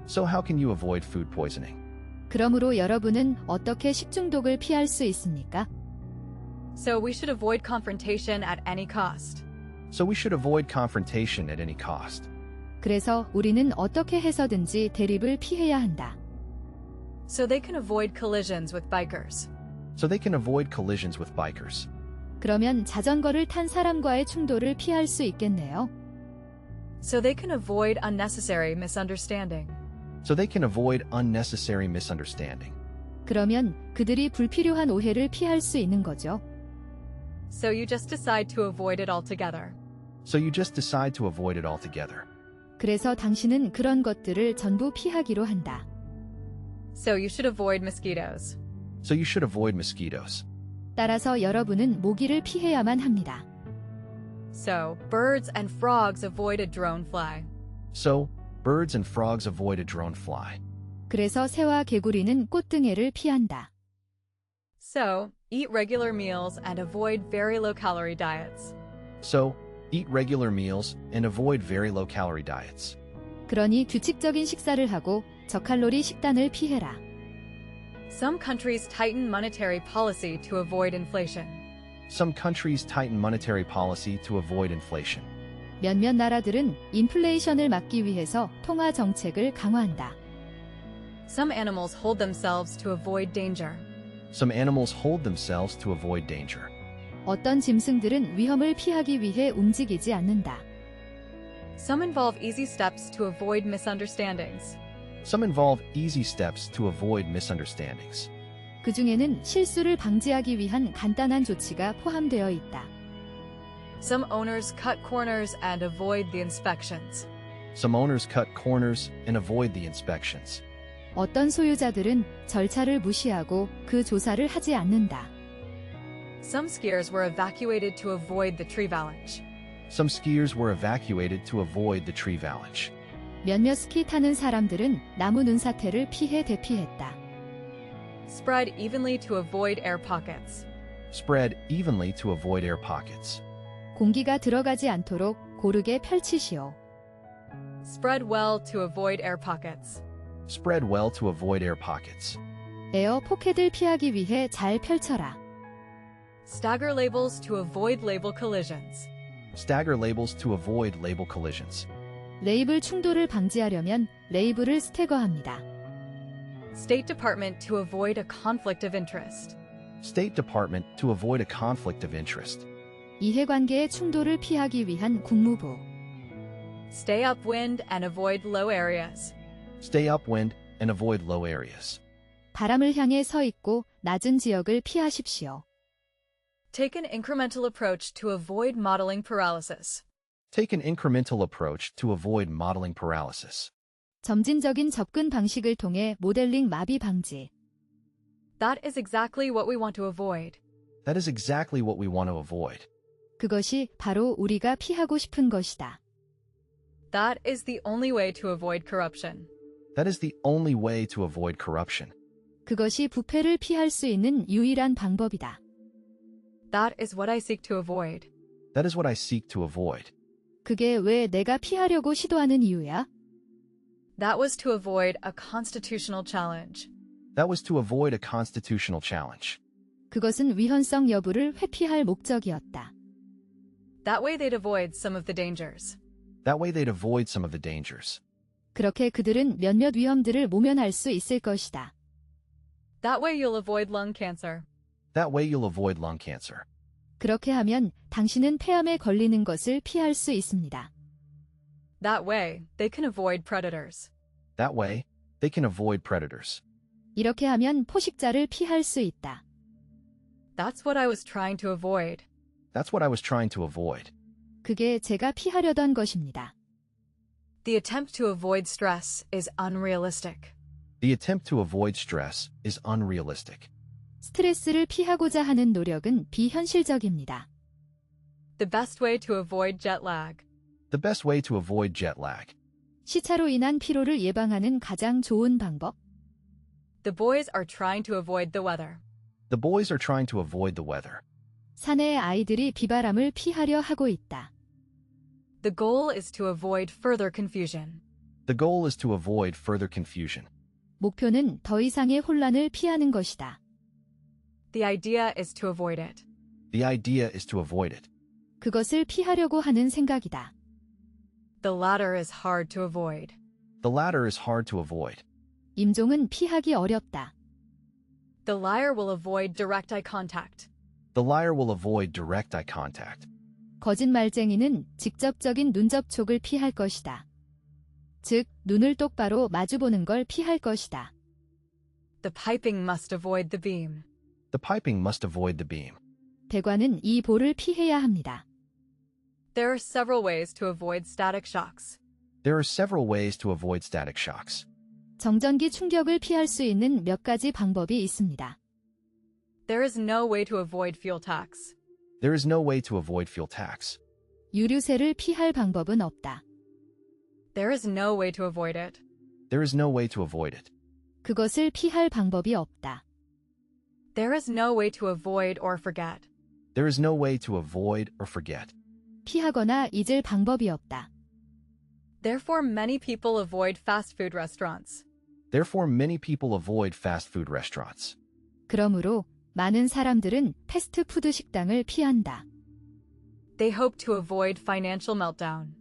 So how can you avoid food poisoning? 그러므로 여러분은 어떻게 식중독을 피할 수 있습니까? So we should avoid confrontation at any cost. So we should avoid confrontation at any cost. 그래서 우리는 어떻게 해서든지 대립을 피해야 한다. So they can avoid collisions with bikers. So they can avoid collisions with bikers. 그러면 자전거를 탄 사람과의 충돌을 피할 수 있겠네요. So they can avoid unnecessary misunderstanding. So they can avoid unnecessary misunderstanding. 그러면 그들이 불필요한 오해를 피할 수 있는 거죠. So you just decide to avoid it altogether. So you just decide to avoid it altogether. 그래서 당신은 그런 것들을 전부 피하기로 한다. So you should avoid mosquitoes. So you should avoid mosquitoes. 따라서 여러분은 모기를 피해야만 합니다. So birds and frogs avoid a drone fly. So birds and frogs avoid a drone fly. 그래서 새와 개구리는 꽃등에를 피한다. So eat regular meals and avoid very low-calorie diets. So eat regular meals and avoid very low-calorie diets. 그러니 규칙적인 식사를 하고 저칼로리 식단을 피해라. Some countries tighten monetary policy to avoid inflation. Some countries tighten monetary policy to avoid inflation. 몇몇 나라들은 인플레이션을 막기 위해서 통화 정책을 강화한다. Some animals hold themselves to avoid danger. Some animals hold themselves to avoid danger. 어떤 짐승들은 위험을 피하기 위해 움직이지 않는다. Some involve easy steps to avoid misunderstandings. Some involve easy steps to avoid misunderstandings. 그 중에는 실수를 방지하기 위한 간단한 조치가 포함되어 있다. Some owners cut corners and avoid the inspections. Some owners cut corners and avoid the inspections. 어떤 소유자들은 절차를 무시하고 그 조사를 하지 않는다. Some skiers were evacuated to avoid the tree avalanche. Some skiers were evacuated to avoid the tree avalanche. 몇몇 스키 타는 사람들은 나무 눈사태를 피해 대피했다. Spread evenly to avoid air pockets. Spread evenly to avoid air pockets. 공기가 들어가지 않도록 고르게 펼치시오. Spread well to avoid air pockets. Spread well to avoid air pockets. 에어 포켓을 피하기 위해 잘 펼쳐라. Stagger labels to avoid label collisions. Stagger labels to avoid label collisions. 레이블 충돌을 방지하려면 레이블을 스태거합니다. State Department to avoid a conflict of interest. State Department to avoid a conflict of interest. 이해관계의 충돌을 피하기 위한 국무부. Stay upwind and avoid low areas. Stay upwind and avoid low areas. 바람을 향해 서 있고 낮은 지역을 피하십시오. Take an incremental approach to avoid modeling paralysis. Take an incremental approach to avoid modeling paralysis. 점진적인 접근 방식을 통해 모델링 마비 방지. That is exactly what we want to avoid. That is exactly what we want to avoid. 그것이 바로 우리가 피하고 싶은 것이다. That is the only way to avoid corruption. That is the only way to avoid corruption. 그것이 부패를 피할 수 있는 유일한 방법이다. That is what I seek to avoid. That is what I seek to avoid. 그게 왜 내가 피하려고 시도하는 이유야? That was to avoid a constitutional challenge. That was to avoid a constitutional challenge. 그것은 위헌성 여부를 회피할 목적이었다. That way they'd avoid some of the dangers. That way they'd avoid some of the dangers. 그렇게 그들은 몇몇 위험들을 모면할 수 있을 것이다. That way you'll avoid lung cancer. That way you'll avoid lung cancer. 그렇게 하면 당신은 폐암에 걸리는 것을 피할 수 있습니다. That way, they can avoid predators. That way, they can avoid predators. 이렇게 하면 포식자를 피할 수 있다. That's what I was trying to avoid. That's what I was trying to avoid. 그게 제가 피하려던 것입니다. The attempt to avoid stress is unrealistic. The attempt to avoid stress is unrealistic. 스트레스를 피하고자 하는 노력은 비현실적입니다. The best way to avoid jet lag. The best way to avoid jet lag. 시차로 인한 피로를 예방하는 가장 좋은 방법? The boys are trying to avoid the weather. The boys are trying to avoid the weather. 사내의 아이들이 비바람을 피하려 하고 있다. The goal is to avoid further confusion. The goal is to avoid further confusion. 목표는 더 이상의 혼란을 피하는 것이다. The idea is to avoid it. The idea is to avoid it. 그것을 피하려고 하는 생각이다. The latter is hard to avoid. The latter is hard to avoid. 임종은 피하기 어렵다. The liar will avoid direct eye contact. The liar will avoid direct eye contact. 거짓말쟁이는 직접적인 눈 접촉을 피할 것이다. 즉, 눈을 똑바로 마주보는 걸 피할 것이다. The piping must avoid the beam. The piping must avoid the beam. 배관은 이 볼을 피해야 합니다. There are several ways to avoid static shocks. There are several ways to avoid static shocks. 정전기 충격을 피할 수 있는 몇 가지 방법이 있습니다. There is no way to avoid fuel tax. There is no way to avoid fuel tax. 유류세를 피할 방법은 없다. There is no way to avoid it. There is no way to avoid it. 그것을 피할 방법이 없다. There is no way to avoid or forget. There is no way to avoid or forget. 피하거나 잊을 방법이 없다. Therefore, many people avoid fast food restaurants. Therefore, many people avoid fast food restaurants. 그러므로 많은 사람들은 패스트푸드 식당을 피한다. They hope to avoid financial meltdown.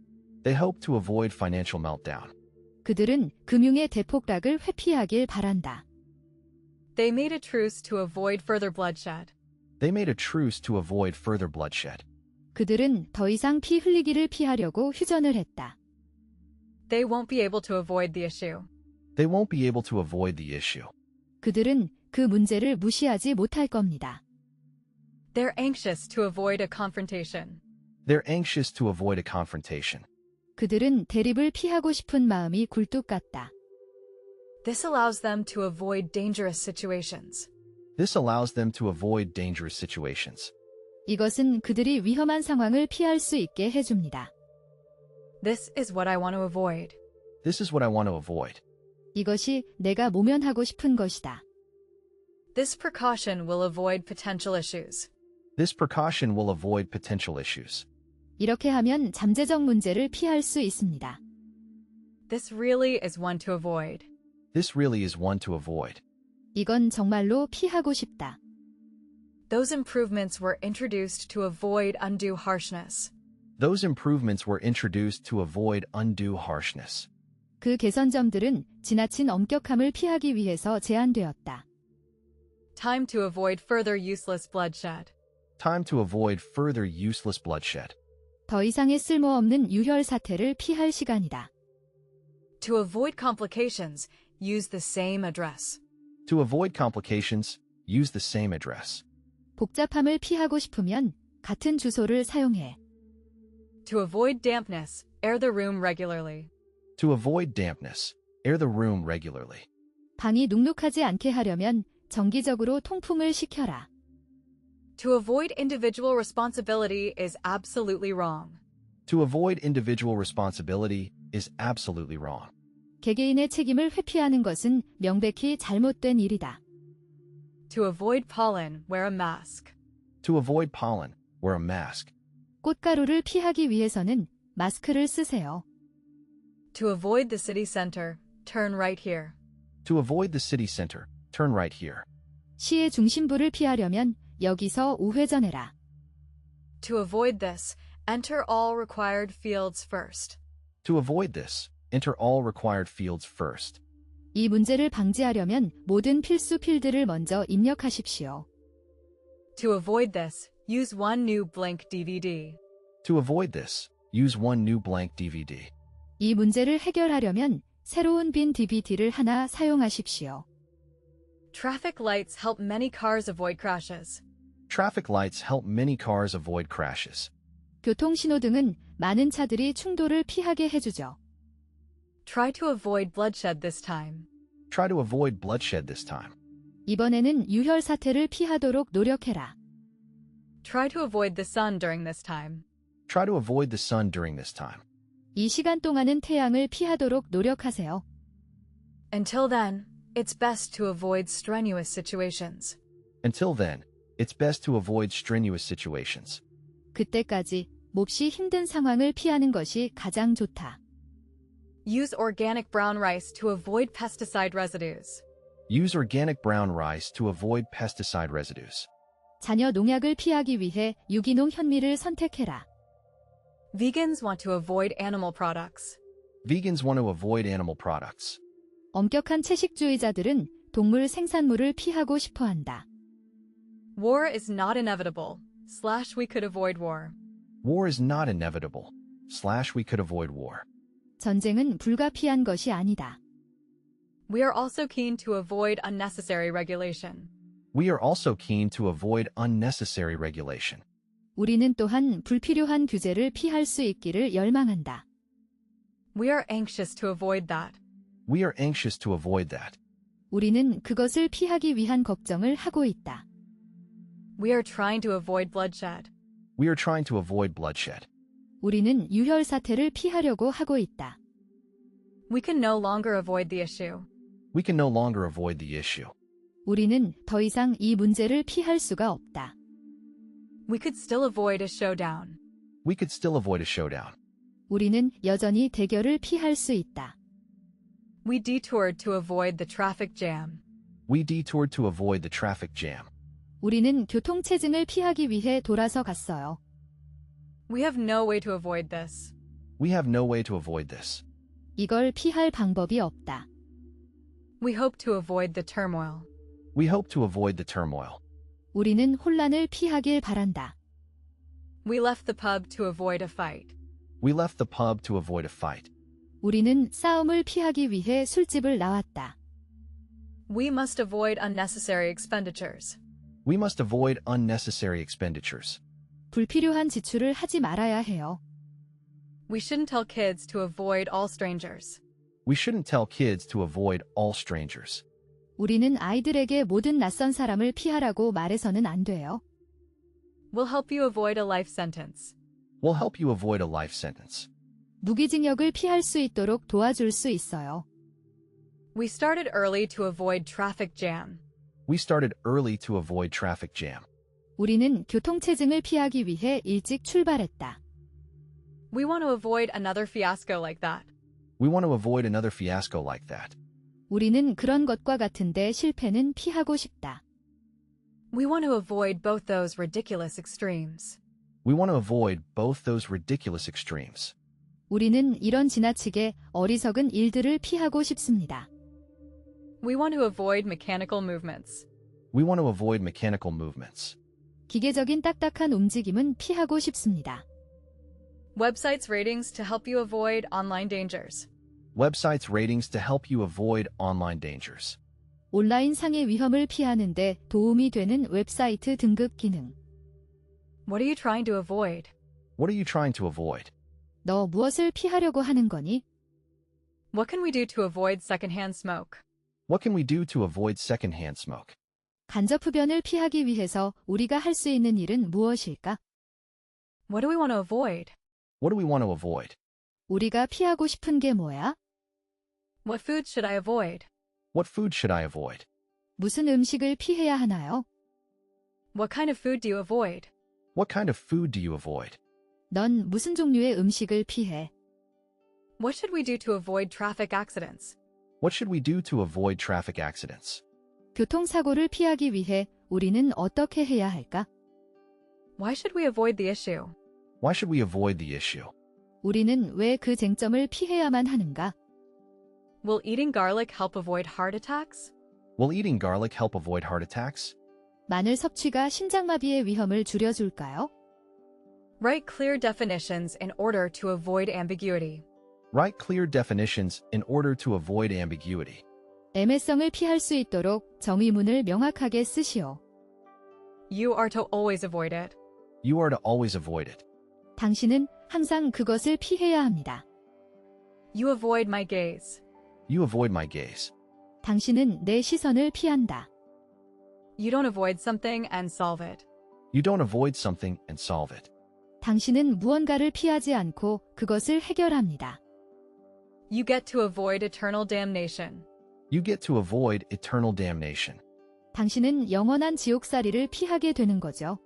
They hope to avoid financial meltdown. 그들은 금융의 대폭락을 회피하길 바란다. They made a truce to avoid further bloodshed. They made a truce to avoid further bloodshed. 그들은 더 이상 피 흘리기를 피하려고 휴전을 했다. They won't be able to avoid the issue. They won't be able to avoid the issue. 그들은 그 문제를 무시하지 못할 겁니다. They're anxious to avoid a confrontation. They're anxious to avoid a confrontation. 그들은 대립을 피하고 싶은 마음이 굴뚝 같다. This allows them to avoid dangerous situations. This allows them to avoid dangerous situations. 이것은 그들이 위험한 상황을 피할 수 있게 해줍니다. This is what I want to avoid. This is what I want to avoid. 이것이 내가 모면하고 싶은 것이다. This precaution will avoid potential issues. This precaution will avoid potential issues. 이렇게 하면 잠재적 문제를 피할 수 있습니다. This really is one to avoid. This really is one to avoid. 이건 정말로 피하고 싶다. Those improvements were introduced to avoid undue harshness. Those improvements were introduced to avoid undue harshness. 그 개선점들은 지나친 엄격함을 피하기 위해서 제안되었다. Time to avoid further useless bloodshed. Time to avoid further useless bloodshed. 더 이상의 쓸모없는 유혈 사태를 피할 시간이다. To avoid complications, use the same address. To avoid complications, use the same address. 복잡함을 피하고 싶으면 같은 주소를 사용해. To avoid dampness, air the room regularly. To avoid dampness, air the room regularly. 방이 눅눅하지 않게 하려면 정기적으로 통풍을 시켜라. To avoid individual responsibility is absolutely wrong. To avoid individual responsibility is absolutely wrong. 개개인의 책임을 회피하는 것은 명백히 잘못된 일이다. To avoid pollen, wear a mask. To avoid pollen, wear a mask. 꽃가루를 피하기 위해서는 마스크를 쓰세요. To avoid the city center, turn right here. To avoid the city center, turn right here. 시의 중심부를 피하려면 여기서 우회전해라. To avoid this, enter all required fields first. To avoid this, enter all required fields first. 이 문제를 방지하려면 모든 필수 필드를 먼저 입력하십시오. To avoid this, use one new blank DVD. To avoid this, use one new blank DVD. 이 문제를 해결하려면 새로운 빈 DVD를 하나 사용하십시오. Traffic lights help many cars avoid crashes. Traffic lights help many cars avoid crashes. 교통신호등은 많은 차들이 충돌을 피하게 해주죠. Try to avoid bloodshed this time. Try to avoid bloodshed this time. 이번에는 유혈 사태를 피하도록 노력해라. Try to avoid the sun during this time. Try to avoid the sun during this time. 이 시간 동안은 태양을 피하도록 노력하세요. Until then, it's best to avoid strenuous situations. Until then, it's best to avoid strenuous situations. 그때까지 몹시 힘든 상황을 피하는 것이 가장 좋다. Use organic brown rice to avoid pesticide residues. Use organic brown rice to avoid pesticide residues. 잔여 농약을 피하기 위해 유기농 현미를 선택해라. Vegans want to avoid animal products. Vegans want to avoid animal products. 엄격한 채식주의자들은 동물 생산물을 피하고 싶어 한다. War is not inevitable. We could avoid war. War is not inevitable. We could avoid war. 전쟁은 불가피한 것이 아니다. We are also keen to avoid unnecessary regulation. We are also keen to avoid unnecessary regulation. 우리는 또한 불필요한 규제를 피할 수 있기를 열망한다. We are anxious to avoid that. We are anxious to avoid that. 우리는 그것을 피하기 위한 걱정을 하고 있다. We are trying to avoid bloodshed. We are trying to avoid bloodshed. 우리는 유혈 사태를 피하려고 하고 있다. We can no longer avoid the issue. We can no longer avoid the issue. 우리는 더 이상 이 문제를 피할 수가 없다. We could still avoid a showdown. We could still avoid a showdown. 우리는 여전히 대결을 피할 수 있다. We detoured to avoid the traffic jam. We detoured to avoid the traffic jam. 우리는 교통체증을 피하기 위해 돌아서 갔어요. We have no way to avoid this. We have no way to avoid this. 이걸 피할 방법이 없다. We hope to avoid the turmoil. We hope to avoid the turmoil. 우리는 혼란을 피하길 바란다. We left the pub to avoid a fight. We left the pub to avoid a fight. 우리는 싸움을 피하기 위해 술집을 나왔다. We must avoid unnecessary expenditures. We must avoid unnecessary expenditures. 불필요한 지출을 하지 말아야 해요. We shouldn't tell kids to avoid all strangers. We shouldn't tell kids to avoid all strangers. 우리는 아이들에게 모든 낯선 사람을 피하라고 말해서는 안 돼요. We'll help you avoid a life sentence. We'll help you avoid a life sentence. 무기징역을 피할 수 있도록 도와줄 수 있어요. We started early to avoid traffic jam. We started early to avoid traffic jam. 우리는 교통체증을 피하기 위해 일찍 출발했다. We want to avoid another fiasco like that. We want to avoid another fiasco like that. 우리는 그런 것과 같은데 실패는 피하고 싶다. We want to avoid both those ridiculous extremes. We want to avoid both those ridiculous extremes. 우리는 이런 지나치게 어리석은 일들을 피하고 싶습니다. We want to avoid mechanical movements. We want to avoid mechanical movements. 기계적인 딱딱한 움직임은 피하고 싶습니다. Websites ratings to help you avoid online dangers. Websites ratings to help you avoid online dangers. 온라인 상해 위험을 피하는데 도움이 되는 웹사이트 등급 기능. What are you trying to avoid? What are you trying to avoid? 너 무엇을 피하려고 하는 거니? What can we do to avoid secondhand smoke? What can we do to avoid secondhand smoke? 간접 흡연을 피하기 위해서 우리가 할 수 있는 일은 무엇일까? What do we want to avoid? What do we want to avoid? 우리가 피하고 싶은 게 뭐야? What foods should I avoid? What food should I avoid? 무슨 음식을 피해야 하나요? What kind of food do you avoid? What kind of food do you avoid? 넌 무슨 종류의 음식을 피해? What should we do to avoid traffic accidents? What should we do to avoid traffic accidents? 교통사고를 피하기 위해 우리는 어떻게 해야 할까? Why should we avoid the issue? Why should we avoid the issue? 우리는 왜 그 쟁점을 피해야만 하는가? Will eating garlic help avoid heart attacks? Will eating garlic help avoid heart attacks? 마늘 섭취가 심장마비의 위험을 줄여줄까요? Write clear definitions in order to avoid ambiguity. Write clear definitions in order to avoid ambiguity. 애매성을 피할 수 있도록 정의문을 명확하게 쓰시오. You are to always avoid it. You are to always avoid it. 당신은 항상 그것을 피해야 합니다. You avoid my gaze. You avoid my gaze. 당신은 내 시선을 피한다. You don't avoid something and solve it. You don't avoid something and solve it. 당신은 무언가를 피하지 않고 그것을 해결합니다. You get to avoid eternal damnation. You get to avoid eternal damnation. 당신은 영원한 지옥살이를 피하게 되는 거죠.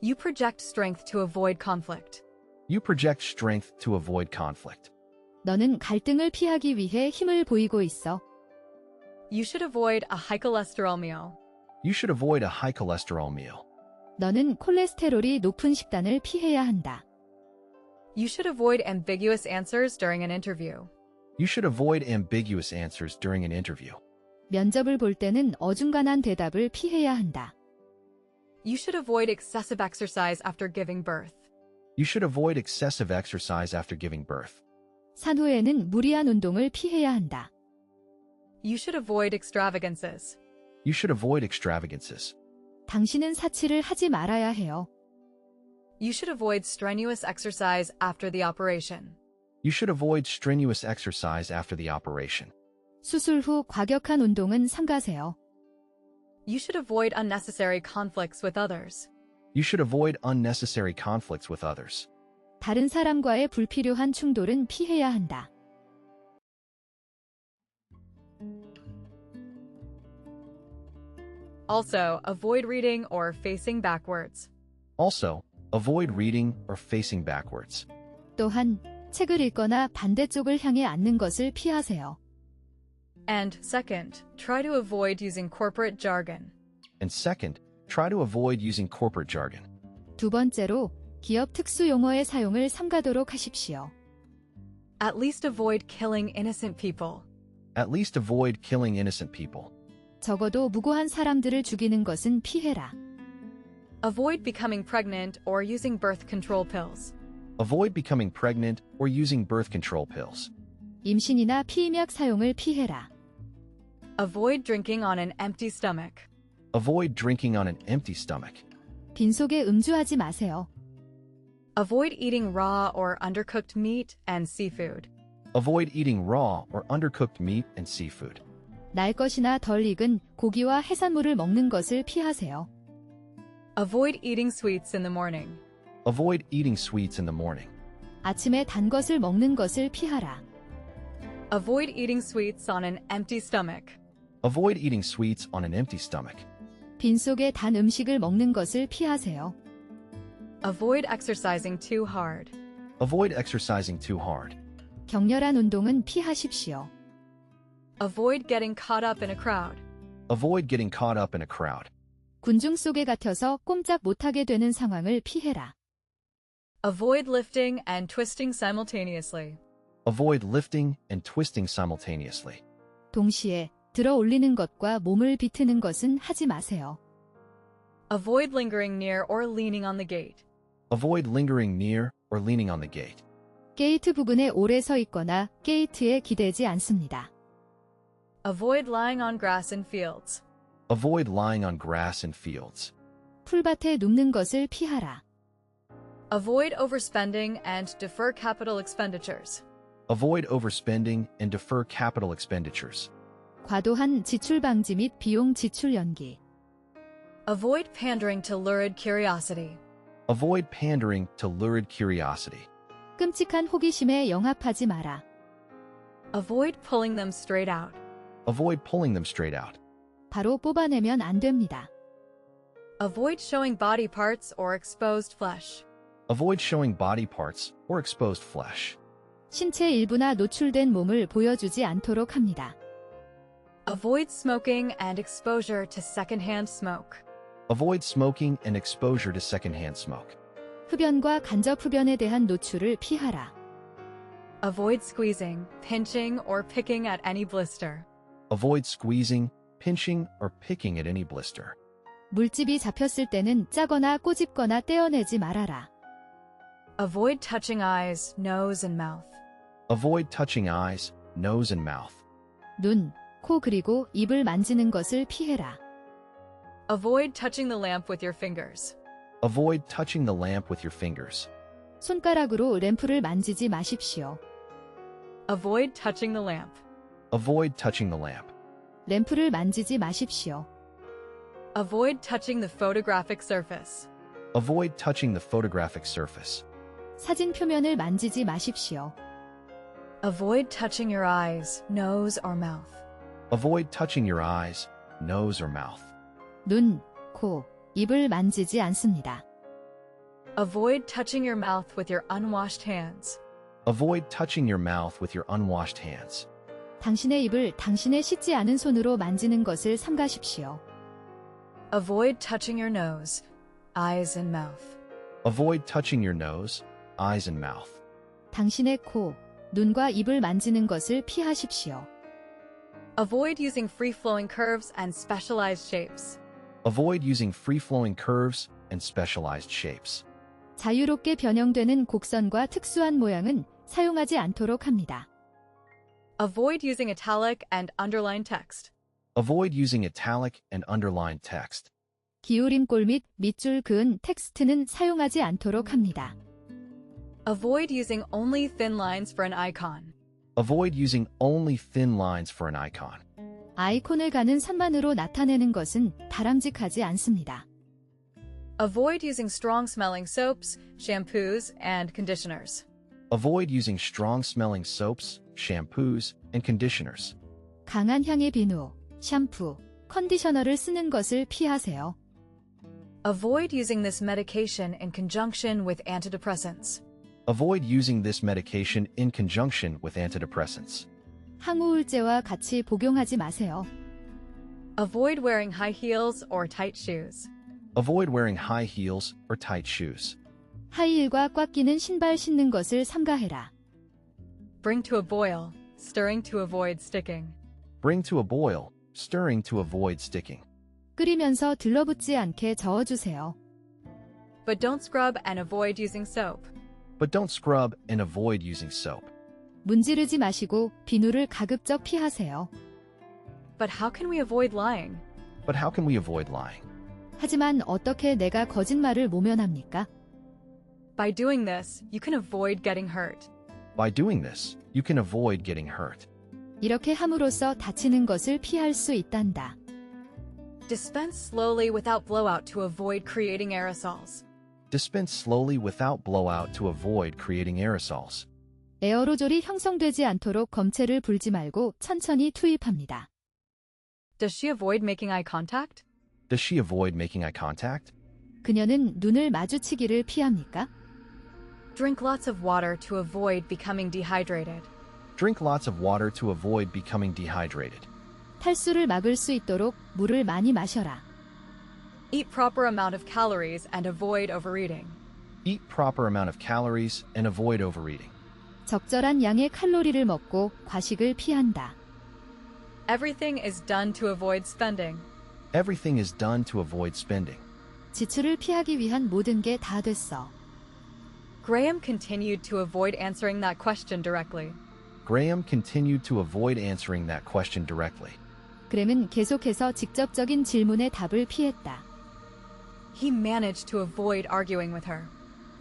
You project strength to avoid conflict. You project strength to avoid conflict. 너는 갈등을 피하기 위해 힘을 보이고 있어. You should avoid a high cholesterol meal. You should avoid a high cholesterol meal. 너는 콜레스테롤이 높은 식단을 피해야 한다. You should avoid ambiguous answers during an interview. You should avoid ambiguous answers during an interview. 면접을 볼 때는 어중간한 대답을 피해야 한다. You should avoid excessive exercise after giving birth. You should avoid excessive exercise after giving birth. 산후에는 무리한 운동을 피해야 한다. You should avoid extravagances. You should avoid extravagances. 당신은 사치를 하지 말아야 해요. You should avoid strenuous exercise after the operation. You should avoid strenuous exercise after the operation. 수술 후 과격한 운동은 삼가세요. You should avoid unnecessary conflicts with others. You should avoid unnecessary conflicts with others. 다른 사람과의 불필요한 충돌은 피해야 한다. Also, avoid reading or facing backwards. Also, avoid reading or facing backwards. 또한 책을 읽거나 반대쪽을 향해 앉는 것을 피하세요. And second, try to avoid using corporate jargon. And second, try to avoid using corporate jargon. 두 번째로 기업 특수 용어의 사용을 삼가도록 하십시오. At least avoid killing innocent people. At least avoid killing innocent people. 적어도 무고한 사람들을 죽이는 것은 피해라. Avoid becoming pregnant or using birth control pills. Avoid becoming pregnant or using birth control pills. 임신이나 피임약 사용을 피해라. Avoid drinking on an empty stomach. Avoid drinking on an empty stomach. 빈속에 음주하지 마세요. Avoid eating raw or undercooked meat and seafood. Avoid eating raw or undercooked meat and seafood. 날 것이나 덜 익은 고기와 해산물을 먹는 것을 피하세요. Avoid eating sweets in the morning. Avoid eating sweets in the morning. 아침에 단 것을 먹는 것을 피하라. Avoid eating sweets on an empty stomach. Avoid eating sweets on an empty stomach. 빈속에 단 음식을 먹는 것을 피하세요. Avoid exercising too hard. Avoid exercising too hard. 격렬한 운동은 피하십시오. Avoid getting caught up in a crowd. Avoid getting caught up in a crowd. 군중 속에 갇혀서 꼼짝 못하게 되는 상황을 피해라. Avoid lifting and twisting simultaneously. Avoid lifting and twisting simultaneously. 동시에 들어 올리는 것과 몸을 비트는 것은 하지 마세요. Avoid lingering near or leaning on the gate. Avoid lingering near or leaning on the gate. 게이트 부근에 오래 서 있거나 게이트에 기대지 않습니다. Avoid lying on grass in fields. Avoid lying on grass in fields. 풀밭에 눕는 것을 피하라. Avoid overspending and defer capital expenditures. Avoid overspending and defer capital expenditures. 과도한 지출 방지 및 비용 지출 연기. Avoid pandering to lurid curiosity. Avoid pandering to lurid curiosity. 끔찍한 호기심에 영합하지 마라. Avoid pulling them straight out. Avoid pulling them straight out. 바로 뽑아내면 안 됩니다. Avoid showing body parts or exposed flesh. Avoid showing body parts or exposed flesh. 신체 일부나 노출된 몸을 보여주지 않도록 합니다. Avoid smoking and exposure to secondhand smoke. Avoid smoking and exposure to secondhand smoke. 흡연과 간접 흡연에 대한 노출을 피하라. Avoid squeezing, pinching, or picking at any blister. Avoid squeezing, pinching, or picking at any blister. 물집이 잡혔을 때는 짜거나 꼬집거나 떼어내지 말아라. Avoid touching eyes, nose, and mouth. Avoid touching eyes, nose, and mouth. 눈, 코 그리고 입을 만지는 것을 피해라. Avoid touching the lamp with your fingers. Avoid touching the lamp with your fingers. 손가락으로 램프를 만지지 마십시오. Avoid touching the lamp. Avoid touching the lamp. 램프를 만지지 마십시오. Avoid touching the photographic surface. Avoid touching the photographic surface. 사진 표면을 만지지 마십시오. Avoid touching your eyes, nose, or mouth. Avoid touching your eyes, nose, or mouth. 눈, 코, 입을 만지지 않습니다. Avoid touching your mouth with your unwashed hands. Avoid touching your mouth with your unwashed hands. 당신의 입을 당신의 씻지 않은 손으로 만지는 것을 삼가십시오. Avoid touching your nose, eyes, and mouth. Avoid touching your nose, eyes, and mouth. 당신의 코, 눈과 입을 만지는 것을 피하십시오. Avoid using free-flowing curves and specialized shapes. Avoid using free-flowing curves and specialized shapes. 자유롭게 변형되는 곡선과 특수한 모양은 사용하지 않도록 합니다. Avoid using italic and underlined text. Avoid using italic and underlined text. 기울임꼴 및 밑줄 그은 텍스트는 사용하지 않도록 합니다. Avoid using only thin lines for an icon. Avoid using only thin lines for an icon. 아이콘을 가는 선만으로 나타내는 것은 바람직하지 않습니다. Avoid using strong-smelling soaps, shampoos, and conditioners. Avoid using strong-smelling soaps, shampoos, and conditioners. 강한 향의 비누, 샴푸, 컨디셔너를 쓰는 것을 피하세요. Avoid using this medication in conjunction with antidepressants. Avoid using this medication in conjunction with antidepressants. 항우울제와 같이 복용하지 마세요. Avoid wearing high heels or tight shoes. Avoid wearing high heels or tight shoes. 하이힐과 꽉 끼는 신발 신는 것을 삼가해라. Bring to a boil, stirring to avoid sticking. Bring to a boil, stirring to avoid sticking. 끓이면서 들러붙지 않게 저어주세요. But don't scrub and avoid using soap. But don't scrub and avoid using soap. 문지르지 마시고 비누를 가급적 피하세요. But how can we avoid lying? But how can we avoid lying? 하지만 어떻게 내가 거짓말을 모면합니까? By doing this, you can avoid getting hurt. By doing this, you can avoid getting hurt. 이렇게 함으로써 다치는 것을 피할 수 있단다. Dispense slowly without blowout to avoid creating aerosols. Dispense slowly without blowout to avoid creating aerosols. 에어로졸이 형성되지 않도록 검체를 불지 말고 천천히 투입합니다. Does she avoid making eye contact? Does she avoid making eye contact? 그녀는 눈을 마주치기를 피합니까? Drink lots of water to avoid becoming dehydrated. Drink lots of water to avoid becoming dehydrated. 탈수를 막을 수 있도록 물을 많이 마셔라. Eat proper amount of calories and avoid overeating. Eat proper amount of calories and avoid overeating. 적절한 양의 칼로리를 먹고 과식을 피한다. Everything is done to avoid spending. Everything is done to avoid spending. 지출을 피하기 위한 모든 게 다 됐어. Graham continued to avoid answering that question directly. Graham continued to avoid answering that question directly. 그램은 계속해서 직접적인 질문의 답을 피했다. He managed to avoid arguing with her.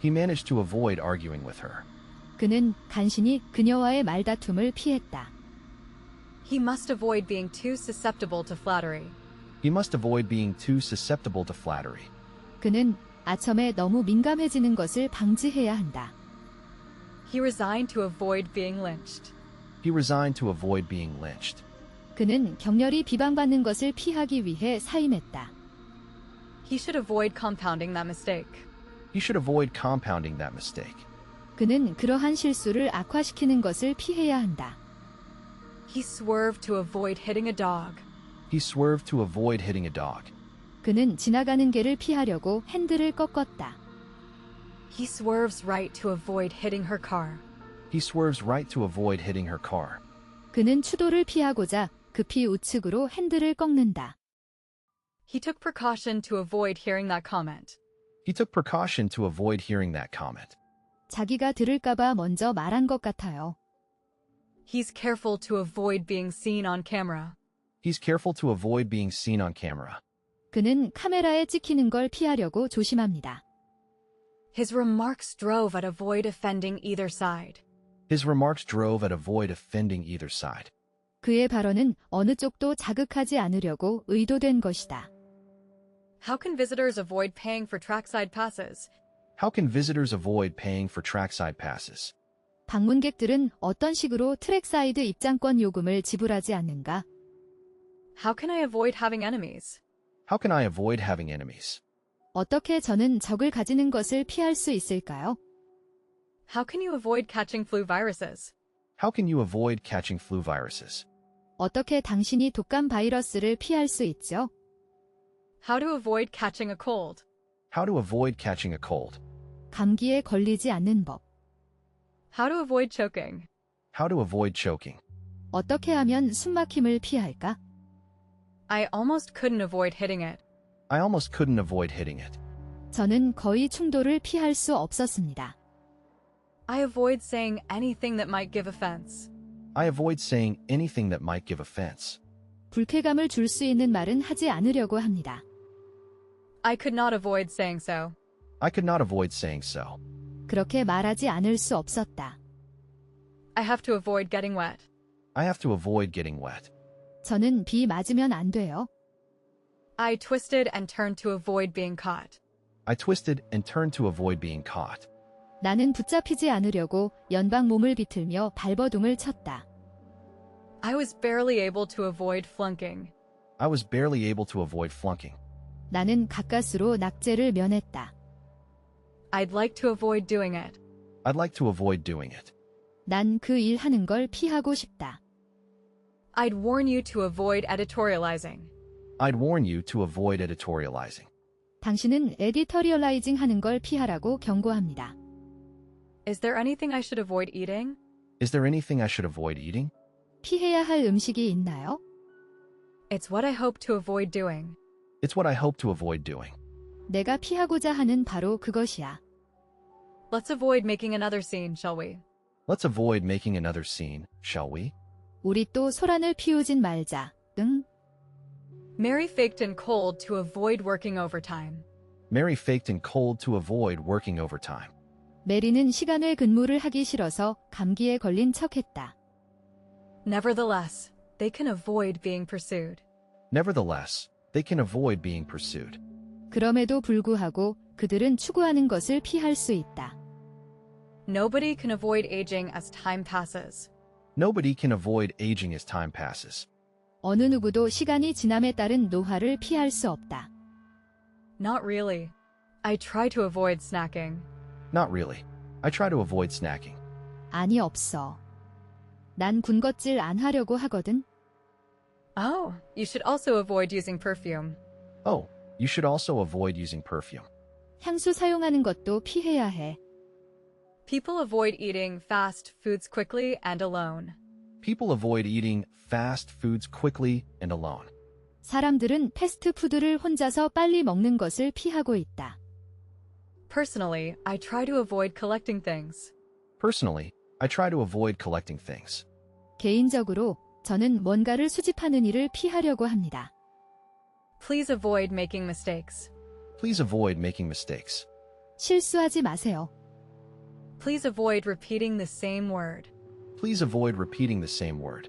He managed to avoid arguing with her. 그는 간신히 그녀와의 말다툼을 피했다. He must avoid being too susceptible to flattery. He must avoid being too susceptible to flattery. 그는 아첨에 너무 민감해지는 것을 방지해야 한다. He resigned to avoid being lynched. He resigned to avoid being lynched. 그는 격렬히 비방받는 것을 피하기 위해 사임했다. He should avoid compounding that mistake. He should avoid compounding that mistake. 그는 그러한 실수를 악화시키는 것을 피해야 한다. He swerved to avoid hitting a dog. He swerved to avoid hitting a dog. 그는 지나가는 개를 피하려고 핸들을 꺾었다. He swerves right to avoid hitting her car. He swerves right to avoid hitting her car. 그는 추돌을 피하고자 급히 우측으로 핸들을 꺾는다. He took precaution to avoid hearing that comment. He took precaution to avoid hearing that comment. 자기가 들을까봐 먼저 말한 것 같아요. He's careful to avoid being seen on camera. He's careful to avoid being seen on camera. 그는 카메라에 찍히는 걸 피하려고 조심합니다. His remarks drove at avoid offending either side. His remarks drove at avoid offending either side. 그의 발언은 어느 쪽도 자극하지 않으려고 의도된 것이다. How can visitors avoid paying for trackside passes? How can visitors avoid paying for trackside passes? 방문객들은 어떤 식으로 트랙사이드 입장권 요금을 지불하지 않는가? How can I avoid having enemies? How can I avoid having enemies? 어떻게 저는 적을 가지는 것을 피할 수 있을까요? How can you avoid catching flu viruses? How can you avoid catching flu viruses? 어떻게 당신이 독감 바이러스를 피할 수 있죠? How to avoid catching a cold? How to avoid catching a cold? 감기에 걸리지 않는 법. How to avoid choking? How to avoid choking? 어떻게 하면 숨막힘을 피할까? I almost couldn't avoid hitting it. I almost couldn't avoid hitting it. 저는 거의 충돌을 피할 수 없었습니다. I avoid saying anything that might give offense. I avoid saying anything that might give offense. 불쾌감을 줄 수 있는 말은 하지 않으려고 합니다. I could not avoid saying so. I could not avoid saying so. 그렇게 말하지 않을 수 없었다. I have to avoid getting wet. I have to avoid getting wet. 저는 비 맞으면 안 돼요. I twisted and turned to avoid being caught. I twisted and turned to avoid being caught. 나는 붙잡히지 않으려고 연방 몸을 비틀며 발버둥을 쳤다. I was barely able to avoid flunking. I was barely able to avoid flunking. 나는 가까스로 낙제를 면했다. I'd like to avoid doing it. I'd like to avoid doing it. 난 그 일 하는 걸 피하고 싶다. I'd warn you to avoid editorializing. I'd warn you to avoid editorializing. 당신은 에디터리얼라이징 하는 걸 피하라고 경고합니다. Is there anything I should avoid eating? Is there anything I should avoid eating? 피해야 할 음식이 있나요? It's what I hope to avoid doing. It's what I hope to avoid doing. 내가 피하고자 하는 바로 그것이야. Let's avoid making another scene, shall we? Let's avoid making another scene, shall we? 우리 또 소란을 피우진 말자. 응? Mary faked in cold to avoid working overtime. Mary faked in cold to avoid working overtime. 메리는 시간외 근무를 하기 싫어서 감기에 걸린 척했다. Nevertheless, they can avoid being pursued. Nevertheless, they can avoid being pursued. 그럼에도 불구하고 그들은 추구하는 것을 피할 수 있다. Nobody can avoid aging as time passes. Nobody can avoid aging as time passes. 어느 누구도 시간이 지남에 따른 노화를 피할 수 없다. Not really. I try to avoid snacking. Not really. I try to avoid snacking. 아니 없어. 난 군것질 안 하려고 하거든. Oh, you should also avoid using perfume. Oh, you should also avoid using perfume. 향수 사용하는 것도 피해야 해. People avoid eating fast foods quickly and alone. People avoid eating fast foods quickly and alone. 사람들은 패스트푸드를 혼자서 빨리 먹는 것을 피하고 있다. Personally, I try to avoid collecting things. Personally, I try to avoid collecting things. 개인적으로 저는 뭔가를 수집하는 일을 피하려고 합니다. Please avoid making mistakes. Please avoid making mistakes. 실수하지 마세요. Please avoid repeating the same word. Please avoid repeating the same word.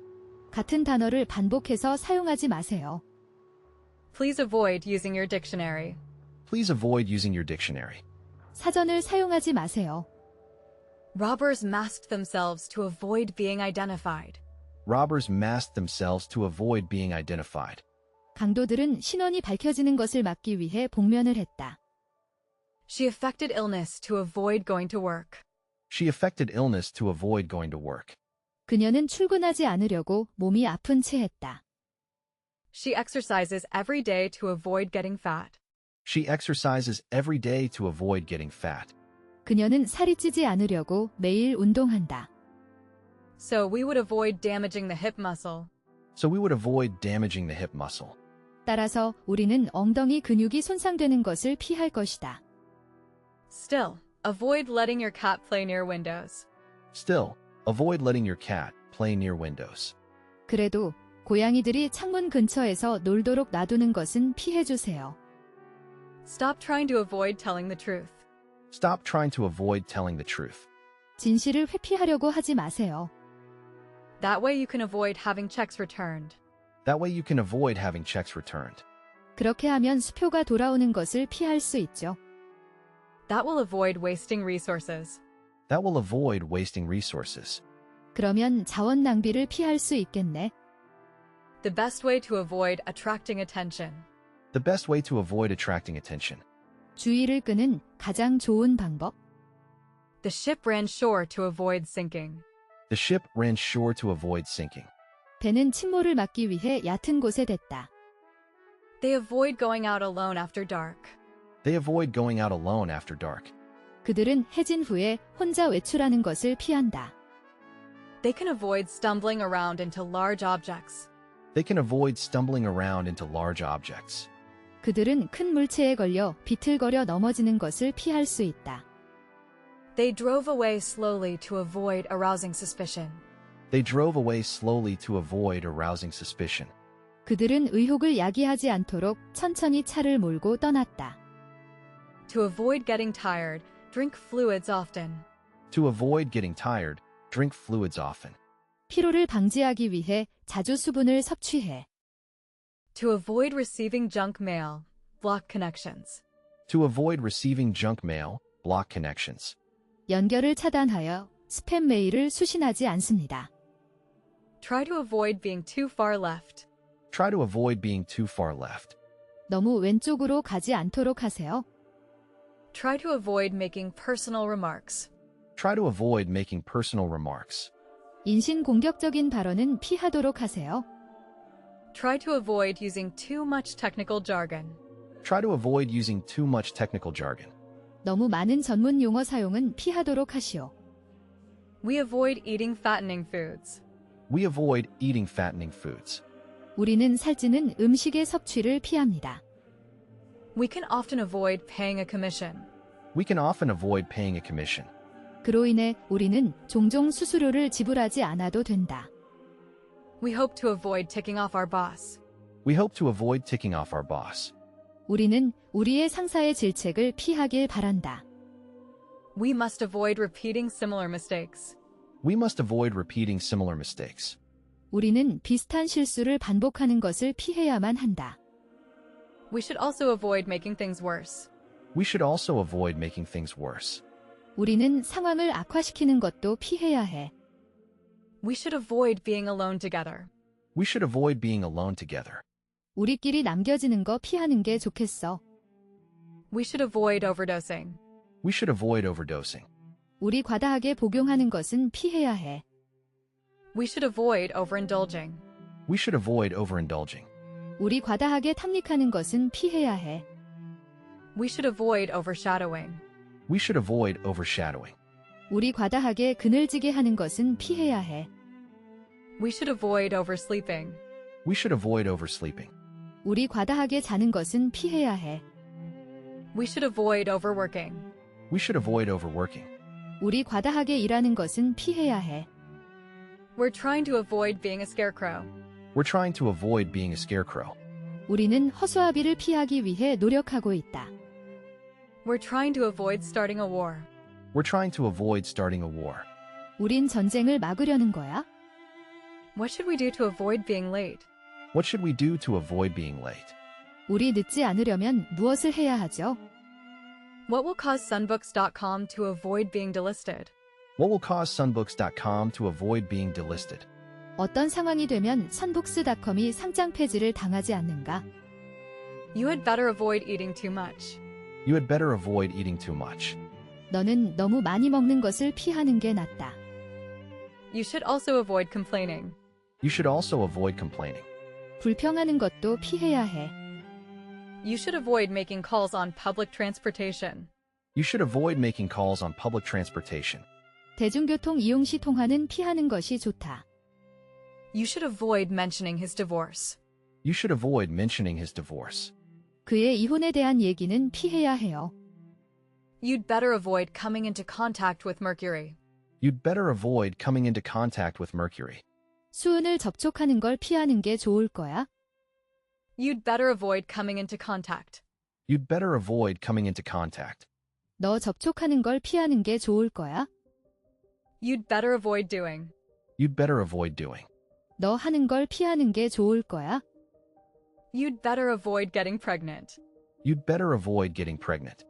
같은 단어를 반복해서 사용하지 마세요. Please avoid using your dictionary. Please avoid using your dictionary. 사전을 사용하지 마세요. Robbers masked themselves to avoid being identified. Robbers masked themselves to avoid being identified. 강도들은 신원이 밝혀지는 것을 막기 위해 복면을 했다. She affected illness to avoid going to work. She affected illness to avoid going to work. 그녀는 출근하지 않으려고 몸이 아픈 채 했다. She exercises every day to avoid getting fat. She exercises every day to avoid getting fat. 그녀는 살이 찌지 않으려고 매일 운동한다. So we would avoid damaging the hip muscle. So we would avoid damaging the hip muscle. 따라서 우리는 엉덩이 근육이 손상되는 것을 피할 것이다. Still, avoid letting your cat play near windows. Still, avoid letting your cat play near windows. 그래도 고양이들이 창문 근처에서 놀도록 놔두는 것은 피해주세요. Stop trying to avoid telling the truth. Stop trying to avoid telling the truth. 진실을 회피하려고 하지 마세요. That way you can avoid having checks returned. That way you can avoid having checks returned. 그렇게 하면 수표가 돌아오는 것을 피할 수 있죠. That will avoid wasting resources. That will avoid wasting resources. 그러면 자원 낭비를 피할 수 있겠네. The best way to avoid attracting attention. The best way to avoid attracting attention. 주의를 끄는 가장 좋은 방법. The ship ran shore to avoid sinking. The ship ran shore to avoid sinking. 배는 침몰을 막기 위해 얕은 곳에 댔다. They avoid going out alone after dark. They avoid going out alone after dark. 그들은 해진 후에 혼자 외출하는 것을 피한다. They can avoid stumbling around into large objects. They can avoid stumbling around into large objects. 그들은 큰 물체에 걸려 비틀거려 넘어지는 것을 피할 수 있다. They drove away slowly to avoid arousing suspicion. They drove away slowly to avoid arousing suspicion. 그들은 의혹을 야기하지 않도록 천천히 차를 몰고 떠났다. To avoid getting tired, drink fluids often. To avoid getting tired, drink fluids often. 피로를 방지하기 위해 자주 수분을 섭취해. To avoid receiving junk mail, block connections. To avoid receiving junk mail, block connections. 연결을 차단하여 스팸 메일을 수신하지 않습니다. Try to avoid being too far left. Try to avoid being too far left. 너무 왼쪽으로 가지 않도록 하세요. Try to avoid making personal remarks. Try to avoid making personal remarks. 인신 공격적인 발언은 피하도록 하세요. Try to avoid using too much technical jargon. Try to avoid using too much technical jargon. 너무 많은 전문 용어 사용은 피하도록 하시오. We avoid eating fattening foods. We avoid eating fattening foods. 우리는 살찌는 음식의 섭취를 피합니다. We can often avoid paying a commission. We can often avoid paying a commission. 그로 인해 우리는 종종 수수료를 지불하지 않아도 된다. We hope to avoid ticking off our boss. We hope to avoid ticking off our boss. 우리는 우리의 상사의 질책을 피하길 바란다. We must avoid repeating similar mistakes. We must avoid repeating similar mistakes. 우리는 비슷한 실수를 반복하는 것을 피해야만 한다. We should also avoid making things worse. We should also avoid making things worse. 우리는 상황을 악화시키는 것도 피해야 해. We should avoid being alone together. We should avoid being alone together. 우리끼리 남겨지는 거 피하는 게 좋겠어. We should avoid overdosing. We should avoid overdosing. 우리 과다하게 복용하는 것은 피해야 해. We should avoid overindulging. We should avoid overindulging. 우리 과다하게 탐닉하는 것은 피해야 해. We should avoid overshadowing. We should avoid overshadowing. 우리 과다하게 그늘지게 하는 것은 피해야 해. We should avoid oversleeping. We should avoid oversleeping. 우리 과다하게 자는 것은 피해야 해. We should avoid overworking. We should avoid overworking. 우리 과다하게 일하는 것은 피해야 해. We're trying to avoid being a scarecrow. We're trying to avoid being a scarecrow. 우리는 허수아비를 피하기 위해 노력하고 있다. We're trying to avoid starting a war. We're trying to avoid starting a war. 우린 전쟁을 막으려는 거야? What should we do to avoid being late? What should we do to avoid being late? 우리 늦지 않으려면 무엇을 해야 하죠? What will cause sunbooks.com to avoid being delisted? What will cause sunbooks.com to avoid being delisted? 어떤 상황이 되면 선북스닷컴이 상장 폐지를 당하지 않는가? You had better avoid eating too much. You had better avoid eating too much. 너는 너무 많이 먹는 것을 피하는 게 낫다. You should also avoid complaining. You should also avoid complaining. 불평하는 것도 피해야 해. You should avoid making calls on public transportation. You should avoid making calls on public transportation. 대중교통 이용 시 통화는 피하는 것이 좋다. You should avoid mentioning his divorce. You should avoid mentioning his divorce. 그의 이혼에 대한 얘기는 피해야 해요. You'd better avoid coming into contact with Mercury. You'd better avoid coming into contact with Mercury. 수은을 접촉하는 걸 피하는 게 좋을 거야. You'd better avoid coming into contact. You'd better avoid coming into contact. 너 접촉하는 걸 피하는 게 좋을 거야. You'd better avoid doing. You'd better avoid doing. 너 하는 걸 피하는 게 좋을 거야. You'd better avoid getting pregnant. You'd better avoid getting pregnant.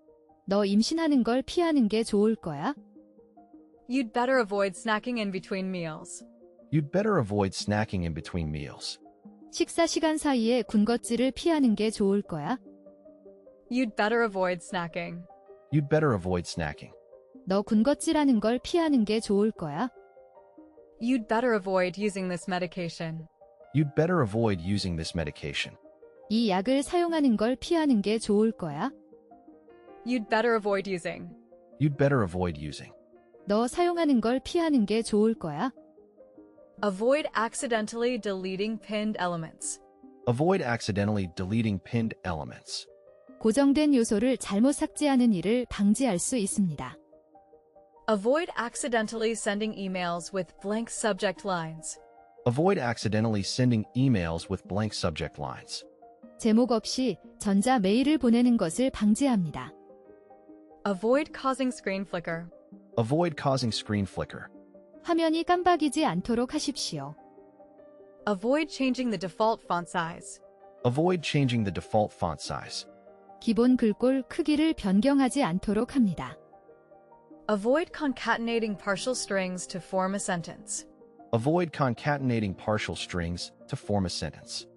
너 임신하는 걸 피하는 게 좋을 거야. You'd better avoid snacking in between meals. You'd better avoid snacking in between meals. 식사 시간 사이에 군것질을 피하는 게 좋을 거야. You'd better avoid snacking. You'd better avoid snacking. 너 군것질하는 걸 피하는 게 좋을 거야. You'd better avoid using this medication. You'd better avoid using this medication. 이 약을 사용하는 걸 피하는 게 좋을 거야. You'd better avoid using. You'd better avoid using. 너 사용하는 걸 피하는 게 좋을 거야. Avoid accidentally deleting pinned elements. Avoid accidentally deleting pinned elements. 고정된 요소를 잘못 삭제하는 일을 방지할 수 있습니다. Avoid accidentally sending emails with blank subject lines. Avoid accidentally sending emails with blank subject lines. 제목 없이 전자 메일을 보내는 것을 방지합니다. Avoid causing screen flicker. Avoid causing screen flicker. 화면이 깜빡이지 않도록 하십시오. Avoid changing the default font size. Avoid changing the default font size. 기본 글꼴 크기를 변경하지 않도록 합니다. Avoid concatenating partial strings to form a sentence. Avoid concatenating partial strings to form a sentence.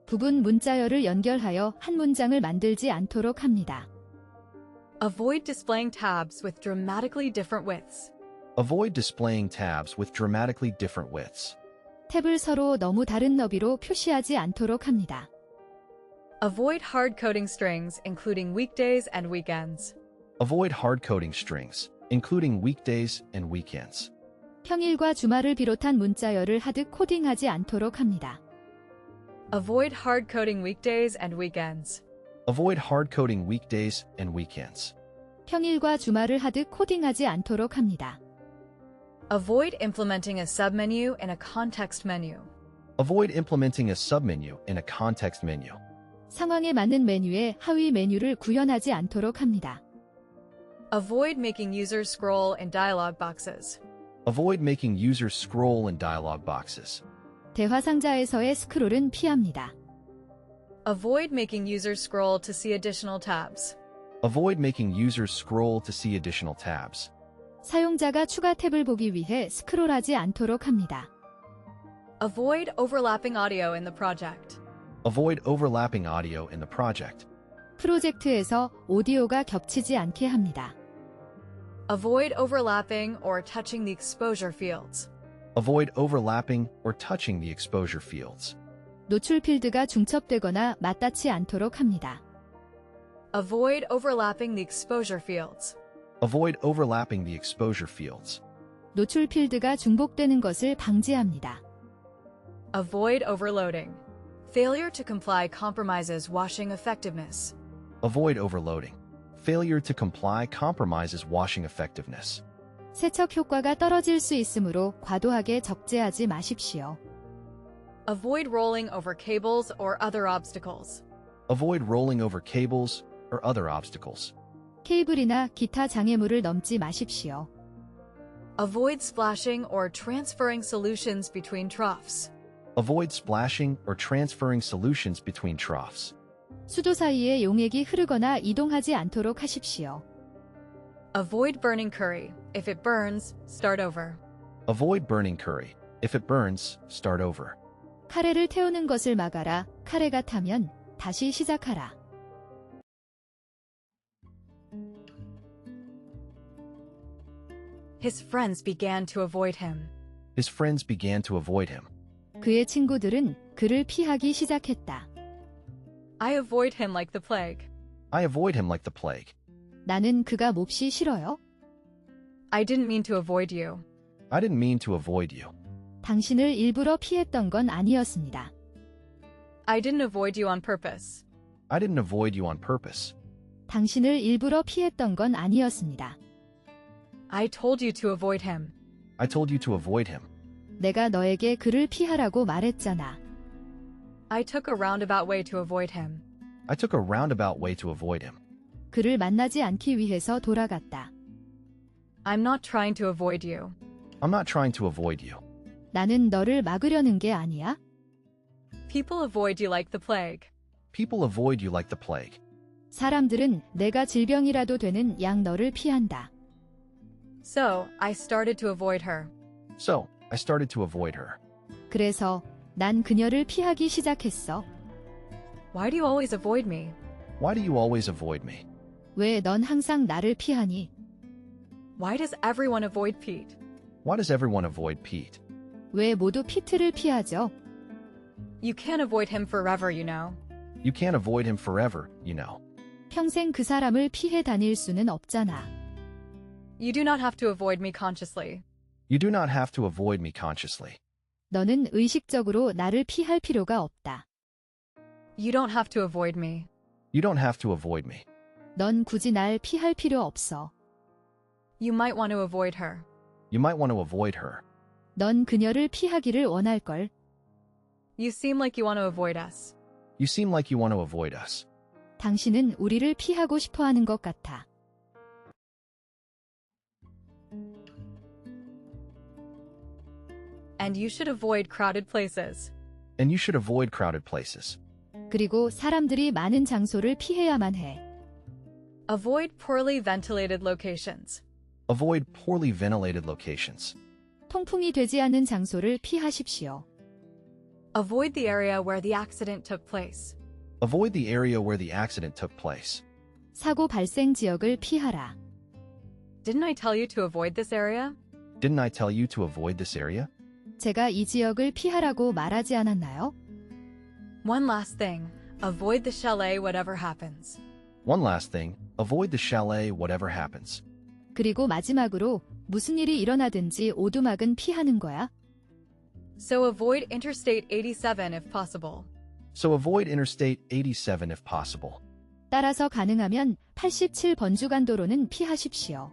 부분 문자열을 연결하여 한 문장을 만들지 않도록 합니다. Avoid displaying tabs with dramatically different widths. Avoid displaying tabs with dramatically different widths. 탭을 서로 너무 다른 너비로 표시하지 않도록 합니다. Avoid hard-coding strings, including weekdays and weekends. Avoid hard-coding strings, including weekdays and weekends. 평일과 주말을 비롯한 문자열을 하드 코딩하지 않도록 합니다. Avoid hard-coding weekdays and weekends. Avoid hard-coding weekdays and weekends. 평일과 주말을 하드 코딩하지 않도록 합니다. Avoid implementing a submenu in a context menu. Avoid implementing a submenu in a context menu. 상황에 맞는 메뉴에 하위 메뉴를 구현하지 않도록 합니다. Avoid making users scroll in dialog boxes. Avoid making users scroll in dialog boxes. 대화 상자에서의 스크롤은 피합니다. Avoid making users scroll to see additional tabs. Avoid making users scroll to see additional tabs. 사용자가 추가 탭을 보기 위해 스크롤하지 않도록 합니다. Avoid overlapping audio in the project. Avoid overlapping audio in the project. 프로젝트에서 오디오가 겹치지 않게 합니다. Avoid overlapping or touching the exposure fields. Avoid overlapping or touching the exposure fields. 노출 필드가 중첩되거나 맞닿지 않도록 합니다. Avoid overlapping the exposure fields. Avoid overlapping the exposure fields. 노출 필드가 중복되는 것을 방지합니다. Avoid overloading. Failure to comply compromises washing effectiveness. Avoid overloading. Failure to comply compromises washing effectiveness. 세척 효과가 떨어질 수 있으므로 과도하게 적재하지 마십시오. Avoid rolling over cables or other obstacles. Avoid rolling over cables or other obstacles. 케이블이나 기타 장애물을 넘지 마십시오. Avoid splashing or transferring solutions between troughs. Avoid splashing or transferring solutions between troughs. 수도 사이에 용액이 흐르거나 이동하지 않도록 하십시오. Avoid burning curry. If it burns, start over. Avoid burning curry. If it burns, start over. 카레를 태우는 것을 막아라. 카레가 타면 다시 시작하라. His friends began to avoid him. His friends began to avoid him. 그의 친구들은 그를 피하기 시작했다. I avoid him like the plague. I avoid him like the plague. 나는 그가 몹시 싫어요. I didn't mean to avoid you. I didn't mean to avoid you. 당신을 일부러 피했던 건 아니었습니다. I didn't avoid you on purpose. I didn't avoid you on purpose. 당신을 일부러 피했던 건 아니었습니다. I told you to avoid him. I told you to avoid him. 내가 너에게 그를 피하라고 말했잖아. I took a roundabout way to avoid him. I took a roundabout way to avoid him. 그를 만나지 않기 위해서 돌아갔다. I'm not trying to avoid you. I'm not trying to avoid you. 나는 너를 막으려는 게 아니야. People avoid you like the plague. People avoid you like the plague. 사람들은 내가 질병이라도 되는 양 너를 피한다. So, I started to avoid her. So, I started to avoid her. 그래서 난 그녀를 피하기 시작했어. Why do you always avoid me? Why do you always avoid me? 왜 넌 항상 나를 피하니? Why does everyone avoid Pete? Why does everyone avoid Pete? 왜 모두 피트를 피하죠? You can't avoid him forever, you know. You can't avoid him forever, you know. 평생 그 사람을 피해 다닐 수는 없잖아. You do not have to avoid me consciously. You do not have to avoid me consciously. 너는 의식적으로 나를 피할 필요가 없다. You don't have to avoid me. You don't have to avoid me. 넌 굳이 날 피할 필요 없어. You might want to avoid her. You might want to avoid her. 넌 그녀를 피하기를 원할걸. You seem like you want to avoid us. You seem like you want to avoid us. 당신은 우리를 피하고 싶어 하는 것 같아. And you should avoid crowded places. And you should avoid crowded places. 그리고 사람들이 많은 장소를 피해야만 해. Avoid poorly ventilated locations. Avoid poorly ventilated locations. 통풍이 되지 않는 장소를 피하십시오. Avoid the area where the accident took place. Avoid the area where the accident took place. 사고 발생 지역을 피하라. Didn't I tell you to avoid this area? Didn't I tell you to avoid this area? 제가 이 지역을 피하라고 말하지 않았나요? One last thing. Avoid the chalet whatever happens. One last thing. Avoid the chalet whatever happens. 그리고 마지막으로 무슨 일이 일어나든지 오두막은 피하는 거야. So avoid Interstate 87 if possible. So avoid Interstate 87 if possible. 따라서 가능하면 87번주간도로는 피하십시오.